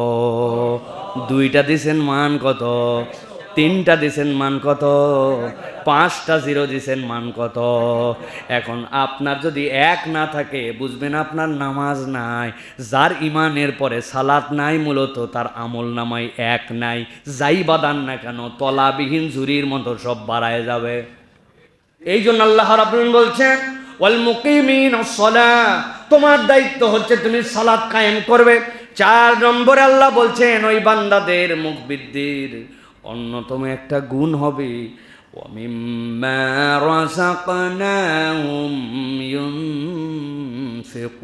2টা দিছেন, মান কত? 3টা দিছেন, মান কত? 5টা 0 দিছেন, মান কত? এখন আপনার যদি 1 না থাকে, বুঝবেন আপনার নামাজ নাই। যার ইমানের পরে সালাত নাই, মূলত তার আমল নামায় 1 নাই। যাই বাদান না কেন, তলাবিহীন ঝুরির মতো সব বাড়ায় যাবে। এই জন্য আল্লাহ রাব্বুল আলামিন বলছেন ওয়াল মুকিমিনাস সালাহ, তোমার দায়িত্ব হচ্ছে তুমি সালাত কায়েম করবে। 4 নম্বরে আল্লাহ বলছেন ওই বান্দাদের, মুখবিদদের অন্যতম একটা গুণ হবে ومما رزقناهم ينفقون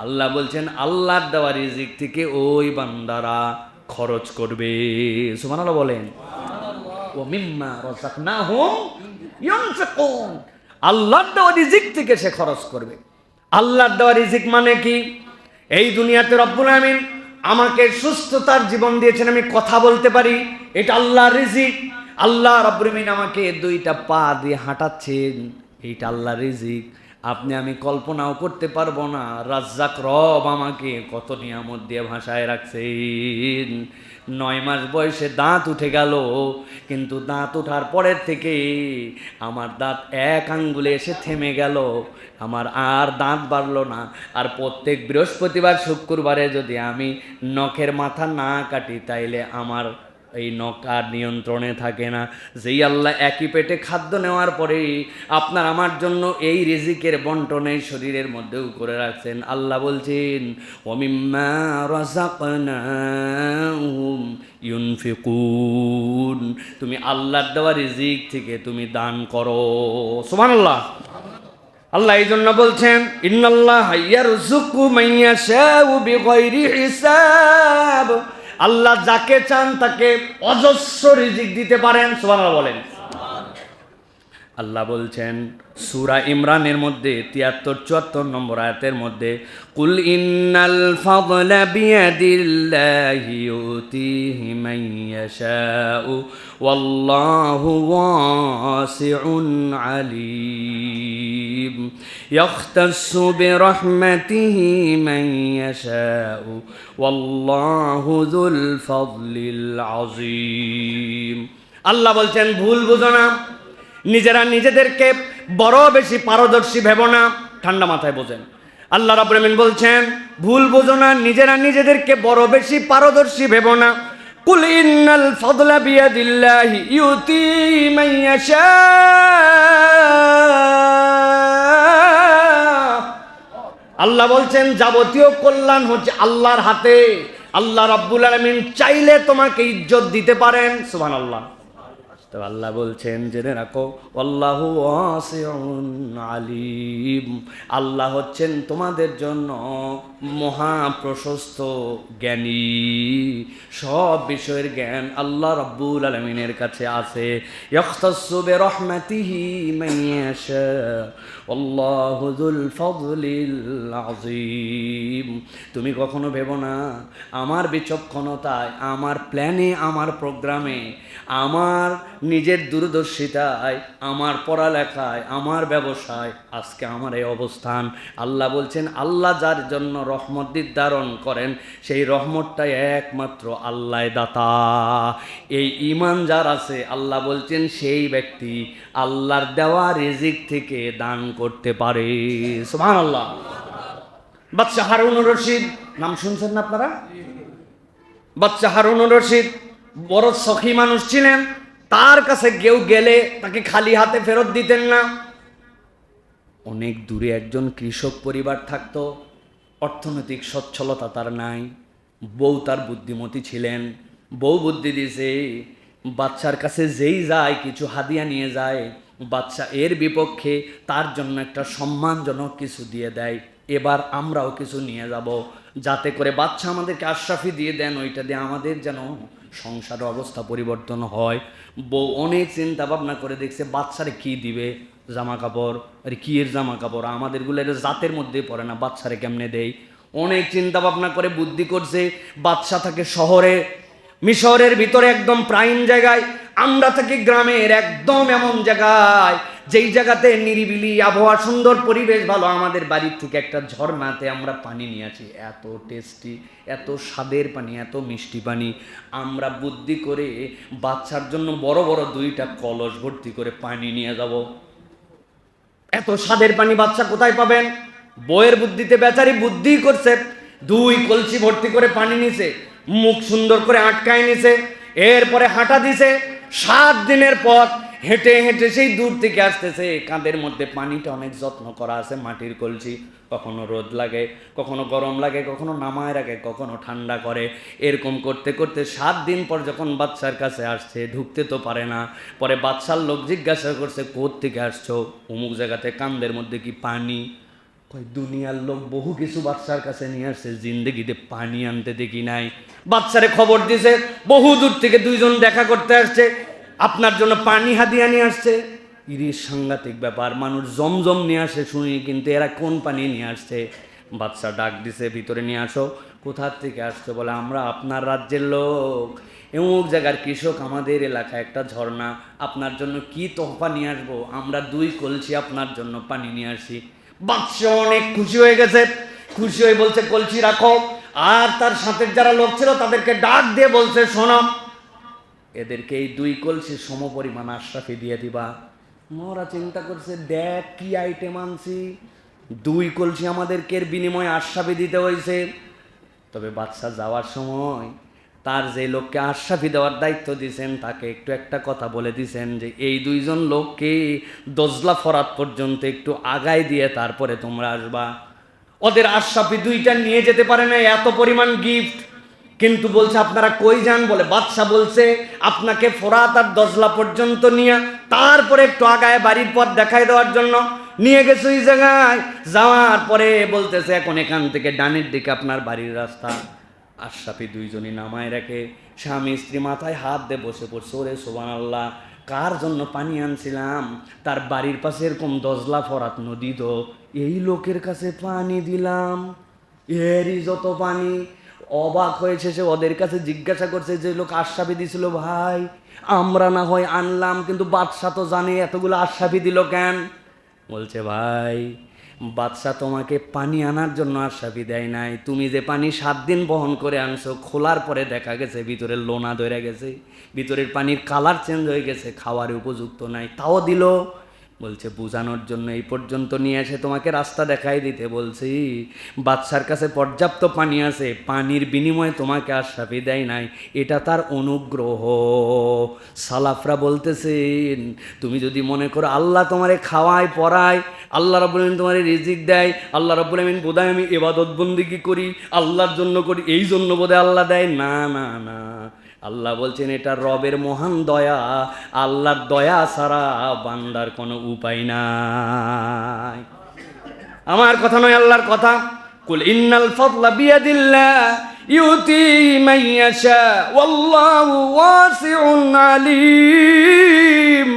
আল্লাহ বলছেন আল্লাহর দেওয়া রিজিক থেকে ওই বান্দারা খরচ করবে। সুবহানাল্লাহ বলেন। ومما رزقناهم ينفقون আল্লাহর দেওয়া রিজিক থেকে সে খরচ করবে। আল্লাহর দেওয়া রিজিক মানে কি? এই দুনিয়াতে রব্বুল আমিন আমাকে সুস্থতার জীবন দিয়েছেন, আমি কথা বলতে পারি, এটা আল্লাহর রিজিক। আল্লাহ রব্বুল আমিন আমাকে দুইটা পা দিয়ে হাঁটাচ্ছেন, এইটা আল্লাহর রিজিক। আপনি আমি কল্পনাও করতে পারবো না রাজ্জাক রব আমাকে কত নিয়ামত দিয়ে ভাষায় রাখছেন। 9 মাস বয়সে দাঁত উঠে গেল, কিন্তু দাঁত ওঠার পরের থেকে আমার দাঁত এক আঙ্গুলে এসে থেমে গেল, আমার আর দাঁত বাড়লো না। আর প্রত্যেক বৃহস্পতিবার শুক্রবারে যদি আমি নখের মাথা না কাটি তাইলে আমার এই নখ আর নিয়ন্ত্রণে থাকে না। যেই আল্লাহ একই পেটে খাদ্য নেওয়ার পরে আপনার আমার জন্য এই রিজিকের বন্টনে শরীরের মধ্যেও করে রাখছেন, আল্লাহ বলছেন ওয়ামিম্মা রাযাকনাহুম ইউনফিকুন, তুমি আল্লাহর দেওয়া রিজিক থেকে তুমি দান করো। সুবহানাল্লাহ। আল্লাহ এই জন্য বলছেন ইন্নাল্লাহা ইয়ারযুকু মান ইয়াশাউ বিগাইরি হিসাব, আল্লাহ যাকে চান তাকে অজস্র রিজিক দিতে পারেন। সুবহানাল্লাহ বলেন। আল্লাহ বলছেন সূরা ইমরানের মধ্যে 73-74 নম্বর আয়াতের মধ্যে কুল ইন্নাল ফাদলা বিয়াদিল্লাহি ইউতিহি মান ইয়াশাউ ওয়াল্লাহু ওয়াসিউন আলিম ইয়াখতাসসু বিরহমাতিহি মান ইয়াশাউ ওয়াল্লাহু যুল ফাদলিল আযীম। আল্লাহ বলছেন ভুল বুঝো না, নিজেরা নিজেদেরকে বড় বেশি পারদর্শী ভেবো না। ঠান্ডা মাথায় বোঝেন, আল্লাহ রাব্বুল আমিন বলছেন ভুল বোঝো না, নিজেরা নিজেদেরকে বড় বেশি পারদর্শী ভেবো না। কুল ইন্নাল ফাদলা বিয়াদিল্লাহি ইউতি মান ইয়াশা, আল্লাহ বলছেন যাবতীয় কল্যাণ হচ্ছে আল্লাহর হাতে। আল্লাহ রাব্বুল আলামিন চাইলে তোমাকে ইজ্জত দিতে পারেন। সুবহানাল্লাহ। তো আল্লাহ বলছেন জেনে রাখো আল্লাহু ওয়াসিউন আলিম, আল্লাহ হচ্ছেন তোমাদের জন্য মহা প্রশস্ত জ্ঞানী, সব বিষয়ের জ্ঞান আল্লাহ রাব্বুল আলামিনের কাছে আছে। ইয়াখতাসসু বিরহমাতিহি মান ইয়াশা আল্লাহু যুল ফাদলিল আযীম। তুমি কখনো ভেবো না আমার বিচক্ষণতায়, আমার প্ল্যানে, আমার প্রোগ্রামে, আমার নিজের দূরদর্শিতায়, আমার পড়ালেখায়, আমার ব্যবসায় আজকে আমার এই অবস্থান। আল্লাহ বলছেন আল্লাহ যার জন্য রহমত নির্ধারণ করেন সেই রহমতটাই একমাত্র আল্লাহ দাতা। এই ঈমান যার আছে আল্লাহ বলছেন সেই ব্যক্তি আল্লাহর দেওয়া রিজিক থেকে দান করতে পারে। সুবহানাল্লাহ। বাদশা হারুনুর রশিদ নাম শুনছেন না আপনারা? বাদশা হারুনুর রশিদ বড় সখী মানুষ ছিলেন, তার কাছে কেউ গেলে তাকে খালি হাতে ফেরত দিতেন না। অনেক দূরে একজন কৃষক পরিবার থাকতো, অর্থনৈতিক সচ্ছলতা তার নাই, বউ তার বুদ্ধিমতী ছিলেন, বউ বুদ্ধি দিয়েছে বাচ্চার কাছে যেই যায় কিছু হাদিয়া নিয়ে যায়, বাচ্চা এর বিপক্ষে তার জন্য একটা সম্মানজনক কিছু দিয়ে দেয়, এবার আমরাও কিছু নিয়ে যাব, যাতে করে বাচ্চা আমাদেরকে আশরাফি দিয়ে দেন, ওইটা দিয়ে আমাদের যেন সংসারের অবস্থা পরিবর্তন হয়। বউ অনেক চিন্তা ভাবনা করে দেখছে বাচ্চারে কি দিবে, জামা কাপড়, আরে কি এর জামা কাপড়, আমাদেরগুলো এটা জাতের মধ্যে পড়ে না, বাচ্চারে কেমনে দেয়। অনেক চিন্তা ভাবনা করে বুদ্ধি করছে, বাচ্চা থাকে শহরে, মিশরের ভিতরে একদম প্রাইম জায়গায়, আমরা থাকি গ্রামের একদম এমন জায়গায় যেই জায়গাতে নিরিবিলি আবহাওয়া, সুন্দর পরিবেশ ভালো। আমাদের বাড়ির থেকে একটা ঝর্ণাতে আমরা পানি নিয়ে আসি, এত টেস্টি, এত স্বাদের পানি, এত মিষ্টি পানি। আমরা বুদ্ধি করে বাচ্চার জন্য বড় বড় 2টা কলস ভর্তি করে পানি নিয়ে যাব। এত স্বাদের পানি বাচ্চা কোথায় পাবেন? বইয়ের বুদ্ধিতে বেচারি বুদ্ধি করছে, 2 কলসি ভর্তি করে পানি নিছে, মুখ সুন্দর করে আটকায় নিছে, এরপরে হাঁটা দিছে। 7 দিনের পথ হেঁটে হেঁটে সেই দূর থেকে আসতেছে, কাঁধের মধ্যে পানিটা অনেক যত্ন করা আছে, মাটির কলসি, কখনো রোদ লাগে, কখনো গরম লাগে, কখনো নামায় রাখে, কখনো ঠান্ডা করে। এরকম করতে করতে 7 দিন পর যখন বাদশার কাছে আসছে, ঢুকতে তো পারে না। পরে বাদশার লোক জিজ্ঞাসা করছে, কোত্থেকে আসছো? অমুক জায়গাতে, কান্দের মধ্যে কি পানি? কয় দুনিয়ার লোক বহু কিছু বাদশার কাছে নিয়ে আসছে, জিন্দেগিতে পানি আনতে দেখি নাই। বাদশারে খবর দিছে, বহু দূর থেকে 2 জন দেখা করতে আসছে, আপনার জন্য পানি হাদিয়া নিয়ে আসছে। ইরিশ সাংঘাতিক ব্যাপার, মানুষ জমজম নিয়ে আসে শুনি, কিন্তু এরা কোন পানি নিয়ে আসছে? বাদশা ডাক দিছে, ভিতরে নিয়ে আসো। কোথার থেকে আসছো? বলে আমরা আপনার রাজ্যের লোক, এমুক জায়গার কৃষক, আমাদের এলাকায় একটা ঝর্ণা, আপনার জন্য কি তোহফা নিয়ে আসবো? আমরা 2 কলসি আপনার জন্য পানি নিয়ে আসি। বাদশা অনেক খুশি হয়ে গেছে, খুশি হয়ে বলছে কলসি রাখো। আর তার সাথে যারা লোক ছিল তাদেরকে ডাক দিয়ে বলছে, শোনো, এদেরকে এই 2 কলসি সমপরিমাণ আশরাফি দিয়ে দিবা। মোরা চিন্তা করছে, দেখ কি আইটেম আনছি, 2 কলসি আমাদেরকে এর বিনিময়ে আশরাফি দিতে হয়েছে। তবে বাদশা যাওয়ার সময় তার যে লোককে আশরাফি দেওয়ার দায়িত্ব দিয়েছেন তাকে একটু একটা কথা বলে দিয়েছেন যে এই 2 জন লোককে দজলা ফরাত পর্যন্ত একটু আগায় দিয়ে তারপরে তোমরা আসবা। ওদের আশরাফি 2টা নিয়ে যেতে পারে না, এত পরিমাণ গিফট, কিন্তু বলছে আপনারা কই যান? বলে বাদশা বলছে আপনাকে ফোরাত আর দজলা পর্যন্ত নিয়ে তারপরে একটু আগায় বাড়ির পথ দেখায় দেওয়ার জন্য নিয়ে গেছে। ওই জায়গায় যাওয়ার পরে বলতেছে এখন এখান থেকে ডানের দিকে আপনার বাড়ির রাস্তা। আশরাফি 2 জনই নামায় রাখে, স্বামী স্ত্রী মাথায় হাত দিয়ে বসে পড়ছে, ওরে সুবহানাল্লাহ, কার জন্য পানি আনছিলাম তার বাড়ির পাশে এরকম দজলা ফরাত নদী, তো এই লোকের কাছে পানি দিলাম, এরই যত পানি। অবাক হয়েছে সে, ওদের কাছে জিজ্ঞাসা করছে যে লোক আশরাফি দিছিল, ভাই আমরা না হয় আনলাম, কিন্তু বাদশা তো জানে এতগুলো আশরাফি দিল কেন? বলছে ভাই, বাদশা তোমাকে পানি আনার জন্য আশরাফি দেয় নাই, তুমি যে পানি 7 দিন বহন করে আনছো, খোলার পরে দেখা গেছে ভিতরে লোনা ধরে গেছে, ভিতরের পানির কালার চেঞ্জ হয়ে গেছে, খাওয়ার উপযুক্ত নাই, তাও দিল। বলছে বোঝানোর জন্য এই পর্যন্ত নিয়ে এসে তোমাকে রাস্তা দেখাই দিতে বলছি। বাদশার কাছে পর্যাপ্ত পানি আছে, পানির বিনিময়ে তোমাকে আশরাফি দেয় নাই, এটা তার অনুগ্রহ। সালাফরা বলতেছেন তুমি যদি মনে করো আল্লাহ তোমারে খাওয়ায় পড়ায়, আল্লাহ রাব্বুল আমিন তোমারে রিজিক দেয়, আল্লাহ রাব্বুল আমিন বোধহয় আমি ইবাদত বন্দেগী করি, আল্লাহর জন্য করি, এই জন্য বোধহয় আল্লাহ দেয়, না না না। আল্লাহ বলছেন এটা রবের মহান দয়া, আল্লাহর দয়া ছাড়া বান্দার কোনো উপায় নাই। আমার কথা নয়, আল্লাহর কথা। কুল ইন্নাল ফাদলা বিয়াদিল্লাহ ইউতি মান ইয়াশা ওয়াল্লাহু ওয়াসিউন আলিম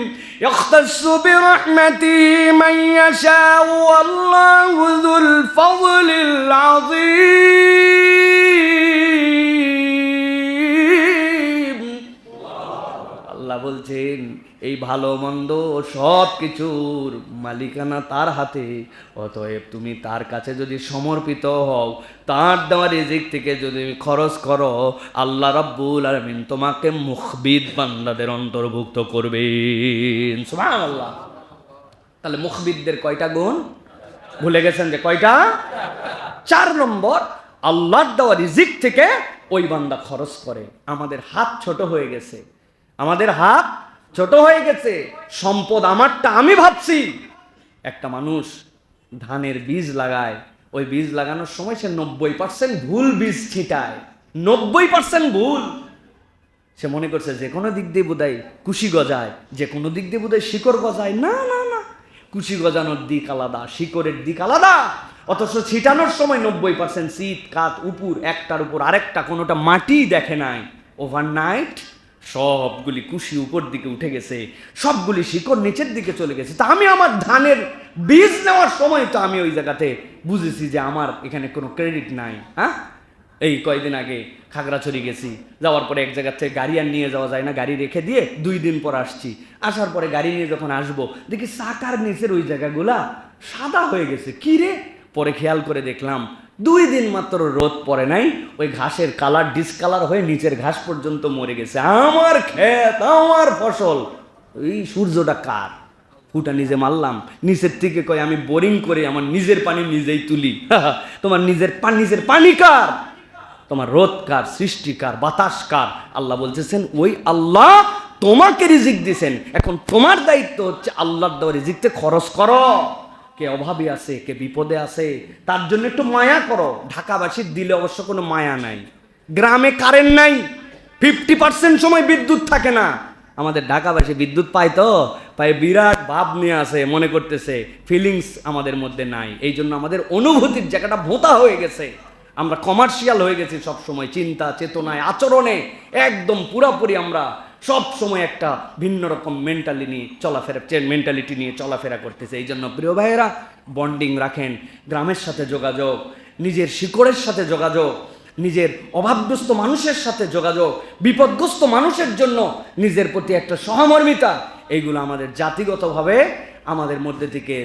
ইয়াখতাসু বিরহমাতিহি মান ইয়াশা ওয়াল্লাহু যুল ফাদলিল আযীম। আল্লাহ বলছেন এই ভালো মন্দ সব কিছুর মালিকানা তার হাতে, অতএব তুমি তার কাছে যদি সমর্পিত হও, তার দেওয়া রিজিক থেকে যদি খরচ করো, আল্লাহ রাব্বুল আলামিন তোমাকে মুখবিত বান্দাদের অন্তর্ভুক্ত করবেন। সুবহানাল্লাহ। তাহলে মুখবিতদের কয়টা গুণ ভুলে গেছেন যে কয়টা? 4 নম্বর, আল্লাহর দেওয়া রিজিক থেকে ওই বান্দা খরচ করে। আমাদের হাত ছোট হয়ে গেছে, আমাদের হাত ছোট হয়ে গেছে, সম্পদ আমারটা আমি ভাবছি। একটা মানুষ ধানের বীজ লাগায়, ওই বীজ লাগানোর সময় সে 90% ভুল বীজ ছিটায়, 90% ভুল। সে মনে করছে যে কোনো দিক দিয়ে বোধহয় কুশি গজায়, যে কোনো দিক দিয়ে বোধহয় শিকড় গজায়। না না না, কুশি গজানোর দিক আলাদা, শিকড়ের দিক আলাদা। অথচ ছিটানোর সময় 90% শীত কাত উপর, একটার উপর আরেকটা, কোনোটা মাটি দেখে নাই। ওভারনাইট সবগুলি কুশি উপর দিকে উঠে গেছে, সবগুলি শিকড় নিচের দিকে চলে গেছে। তা আমি আমার ধানের বীজ নেওয়ার সময় তো আমি ওই জায়গাতে বুঝেছি যে আমার এখানে কোনো ক্রেডিট নাই। হ্যাঁ, এই কয়দিন আগে খাগড়াছড়ি গেছি, যাওয়ার পরে এক জায়গার থেকে গাড়ি আর নিয়ে যাওয়া যায় না, গাড়ি রেখে দিয়ে 2 দিন পর আসছি। আসার পরে গাড়ি নিয়ে যখন আসবো দেখি চাকার নিচের ওই জায়গাগুলা সাদা হয়ে গেছে। কি রে? পরে খেয়াল করে দেখলাম 2 দিন মাত্র রোদ পড়ে নাই, ওই ঘাসের কালার ডিসকালার হয়ে নিচের ঘাস পর্যন্ত মরে গেছে। আমার ক্ষেত, আমার ফসল, এই সূর্যটা কার? ফুটা নিজে মারলাম। নিচের থেকে কয় আমি বোরিং করে আমার নিজের পানি নিজেই তুলি। তোমার নিজের পানি কার? তোমার রোদ কার? সৃষ্টি কার? বাতাস কার? আল্লাহ বলতেছেন ওই আল্লাহ তোমাকে রিজিক দিছেন, এখন তোমার দায়িত্ব হচ্ছে আল্লাহর দেওয়া রিজিকতে খরচ করো। কে অভাবী আছে, কে বিপদে আছে, তার জন্য একটু মায়া করো। ঢাকাবাসীর দিলে অবশ্য কোনো মায়া নাই। গ্রামে কারেন্ট নাই, 50% সময় বিদ্যুৎ থাকে না। আমাদের ঢাকাবাসী বিদ্যুৎ পায় তো পায়, বিরাট ভাব নিয়ে আসে, মনে করতেছে ফিলিংস আমাদের মধ্যে নাই। এই জন্য আমাদের অনুভূতির জায়গাটা ভোঁতা হয়ে গেছে। আমরা কমার্শিয়াল হয়ে গেছি সব সময়, চিন্তা চেতনায় আচরণে একদম পুরাপুরি আমরা সব সময় একটা ভিন্ন রকম মেন্টালিটি নিয়ে চলাফেরা করতেছে। এই জন্য প্রিয় ভাইয়েরা, বন্ডিং রাখেন, গ্রামের সাথে যোগাযোগ, নিজের শিকড়ের সাথে যোগাযোগ, নিজের অভাবগ্রস্ত মানুষের সাথে যোগাযোগ, বিপদগ্রস্ত মানুষের জন্য নিজের প্রতি একটা সহমর্মিতা, এইগুলো আমাদের জাতিগতভাবে আমাদের মধ্যে থেকে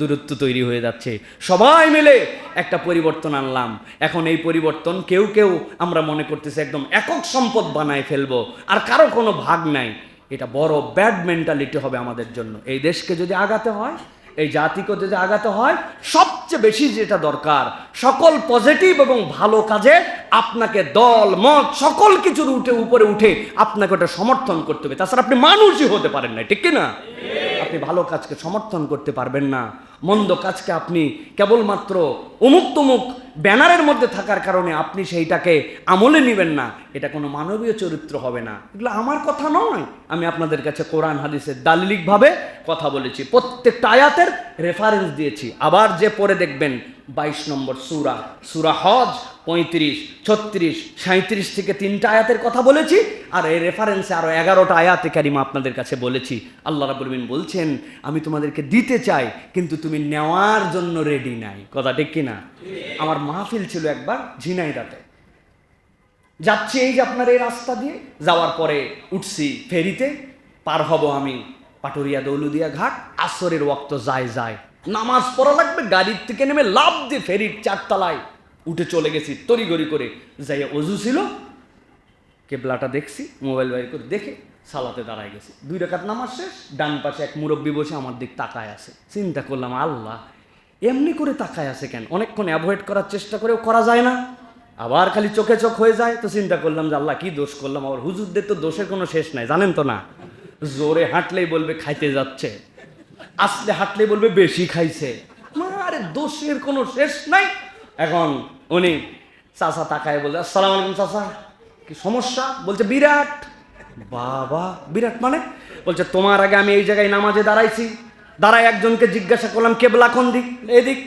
দূরত্ব তৈরি হয়ে যাচ্ছে। সবাই মিলে একটা পরিবর্তন আনলাম, এখন এই পরিবর্তন কেউ কেউ আমরা মনে করতেছি একদম একক সম্পদ বানায় ফেলবো, আর কারো কোনো ভাগ নাই। এটা বড় ব্যাড মেন্টালিটি হবে আমাদের জন্য। এই দেশকে যদি আগাতে হয়, এই জাতিকে যদি আগাতে হয়, সবচেয়ে বেশি যেটা দরকার, সকল পজিটিভ এবং ভালো কাজে আপনাকে দল মত সকল কিছুর উপরে উঠে আপনাকে ওটা সমর্থন করতে হবে। তাছাড়া আপনি মানুষই হতে পারেন না, ঠিক কিনা? আপনি ভালো কাজকে সমর্থন করতে পারবেন না, মন্দ কাজকে আপনি কেবলমাত্র অমুক তমুক ব্যানারের মধ্যে থাকার কারণে আপনি সেইটাকে আমলে নেবেন না। এটা কোনো মানবীয় চরিত্র হবে না। এগুলো আমার কথা নয়, আমি আপনাদের কাছে কোরআন হাদিসের দালিলিকভাবে কথা বলেছি, প্রত্যেকটা আয়াতের রেফারেন্স দিয়েছি। আবার যে পড়ে দেখবেন 22 নম্বর সূরা হজ 35, 36, 37 থেকে 3টা আয়াতের কথা বলেছি, আর এই রেফারেন্সে আরো 11টা আয়াতে কারিমা আপনাদের কাছে বলেছি। আল্লাহ রাব্বুল আলামিন বলছেন, আমি তোমাদেরকে দিতে চাই কিন্তু তুমি নেওয়ার জন্য রেডি নাই। কথা ঠিক কিনা? আমার মাহফিল ছিল একবার ঝিনাইদহে, যাচ্ছি এই যে আপনার এই রাস্তা দিয়ে, যাওয়ার পরে উঠছি ফেরিতে, পার হব আমি পাটুরিয়া দৌলুদিয়া ঘাট, আসরের ওয়াক্ত যায় নামাজ পড়া লাগবে, গাড়ির থেকে নেমে লাফ দিয়ে ফেরির 4 তলায় উঠে চলে গেছি তড়িঘড়ি করে। যাইয়া অজু ছিল, কেবলাটা দেখছি, মোবাইল বাইর করে দেখে সালাতে দাঁড়ায় গেছি। 2 রাকাত নামাজ শেষ, ডান পাশে এক মুরব্বী বসে আমার দিক তাকায় আছে। চিন্তা করলাম, আল্লাহ এমনি করে তাকায় আছে কেন? অনেকক্ষণ অ্যাভয়েড করার চেষ্টা করেও করা যায় না, আবার খালি চোখে চোখ হয়ে যায়। তো চিন্তা করলাম যে আল্লাহ কি দোষ করলাম? আবার হুজুরদের তো দোষের কোনো শেষ নাই, জানেন তো না? জোরে হাঁটলেই বলবে খাইতে যাচ্ছে, আসলে হাঁটলেই বলবে বেশি খাইছে। আরে দোষের কোনো শেষ নাই। এখন উনি চাচা তাকায় বলে, আসসালামু আলাইকুম চাচা, কি সমস্যা? বলছে বিরাট। বাবা, বিরাট মানে? বলছে তোমার আগে আমি এই জায়গায় নামাজে দাঁড়াইছি, দাঁড়ায় একজনকে জিজ্ঞাসা করলাম কেবলা কোন দিক? এদিক।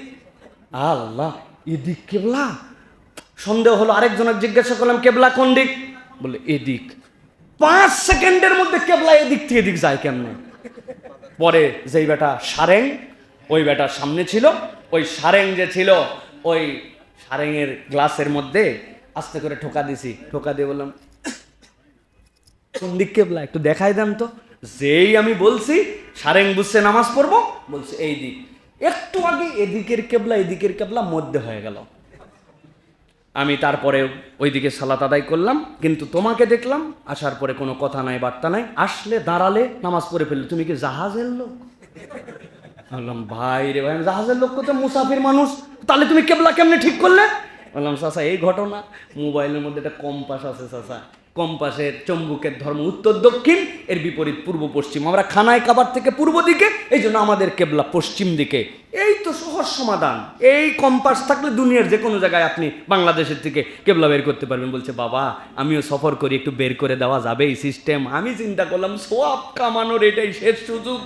আল্লাহ, এদিক কেবলা? সন্দেহ হলো, আরেকজনকে জিজ্ঞাসা করলাম কেবলা কোন দিক? বলে এদিক। 5 সেকেন্ডের মধ্যে কেবলা এদিক থেকে এদিক যায় কেমনে? পরে যেই বেটা সারেং, ওই বেটার সামনে ছিল, ওই সারেং যে ছিল, ওই সারেংয়ের গ্লাসের মধ্যে আস্তে করে ঠোকা দিছি। ঠোকা দিয়ে বললাম কোন দিক কেবলা, একটু দেখাই দেন তো। যেই আমি বলছি, সারেং বুঝছে নামাজ পড়বো, বলছে এই দিক। একটু আগে এদিকের কেবলা মধ্যে হয়ে গেল। আমি তারপরে ওইদিকে সালাত আদায় করলাম, কিন্তু তোমাকে দেখলাম আসার পরে কোনো কথা নাই বার্তা নাই, আসলে দাঁড়ালে নামাজ পড়ে ফেললে, তুমি কি জাহাজের লোক? বললাম ভাই রে ভাই, জাহাজের লোক তো মুসাফির মানুষ, তাহলে তুমি কেবলা কেমনে ঠিক করলে? বললাম চাচা এই ঘটনা, মোবাইলের মধ্যে একটা কম্পাস আছে চাচা, কম্পাসের চম্বুকের ধর্ম উত্তর দক্ষিণ, এর বিপরীত পূর্ব পশ্চিম। আমরা খানায় কাবার থেকে পূর্ব দিকে, এই জন্য আমাদের কেবলা পশ্চিম দিকে। এই তো সহজ সমাধান। এই কম্পাস থাকলে দুনিয়ার যে কোনো জায়গায় আপনি বাংলাদেশের থেকে কেবলা বের করতে পারবেন। বলছে বাবা আমিও সফর করি, একটু বের করে দেওয়া যাবে এই সিস্টেম? আমি চিন্তা করলাম সোয়াব কামানোর এটাই শেষ সুযোগ,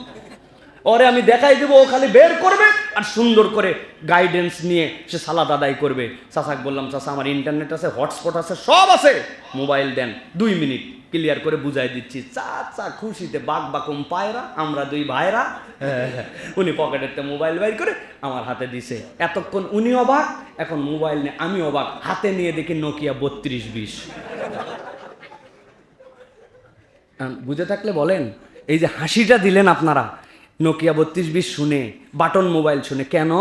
ওরে আমি দেখাই দেবো, ও খালি বের করবে আর সুন্দর করে গাইডেন্স নিয়ে সে সালাদ আদায় করবে। চাচাকে বললাম চাচা আমার ইন্টারনেট আছে, হটস্পট আছে, সব আছে, মোবাইল দেন, 2 মিনিট ক্লিয়ার করে বুঝাই দিচ্ছি। চাচা খুশিতে বাক বাকুম পায়রা, আমরা 2 ভাইরা। উনি পকেটের মোবাইল বাইর করে আমার হাতে দিছে। এতক্ষণ উনি অবাক, এখন মোবাইল নিয়ে আমি অবাক, হাতে নিয়ে দেখি নোকিয়া 3220। বুঝে থাকলে বলেন, এই যে হাসিটা দিলেন আপনারা নোকিয়া 3220 শুনে, বাটন মোবাইল শুনে, কেন?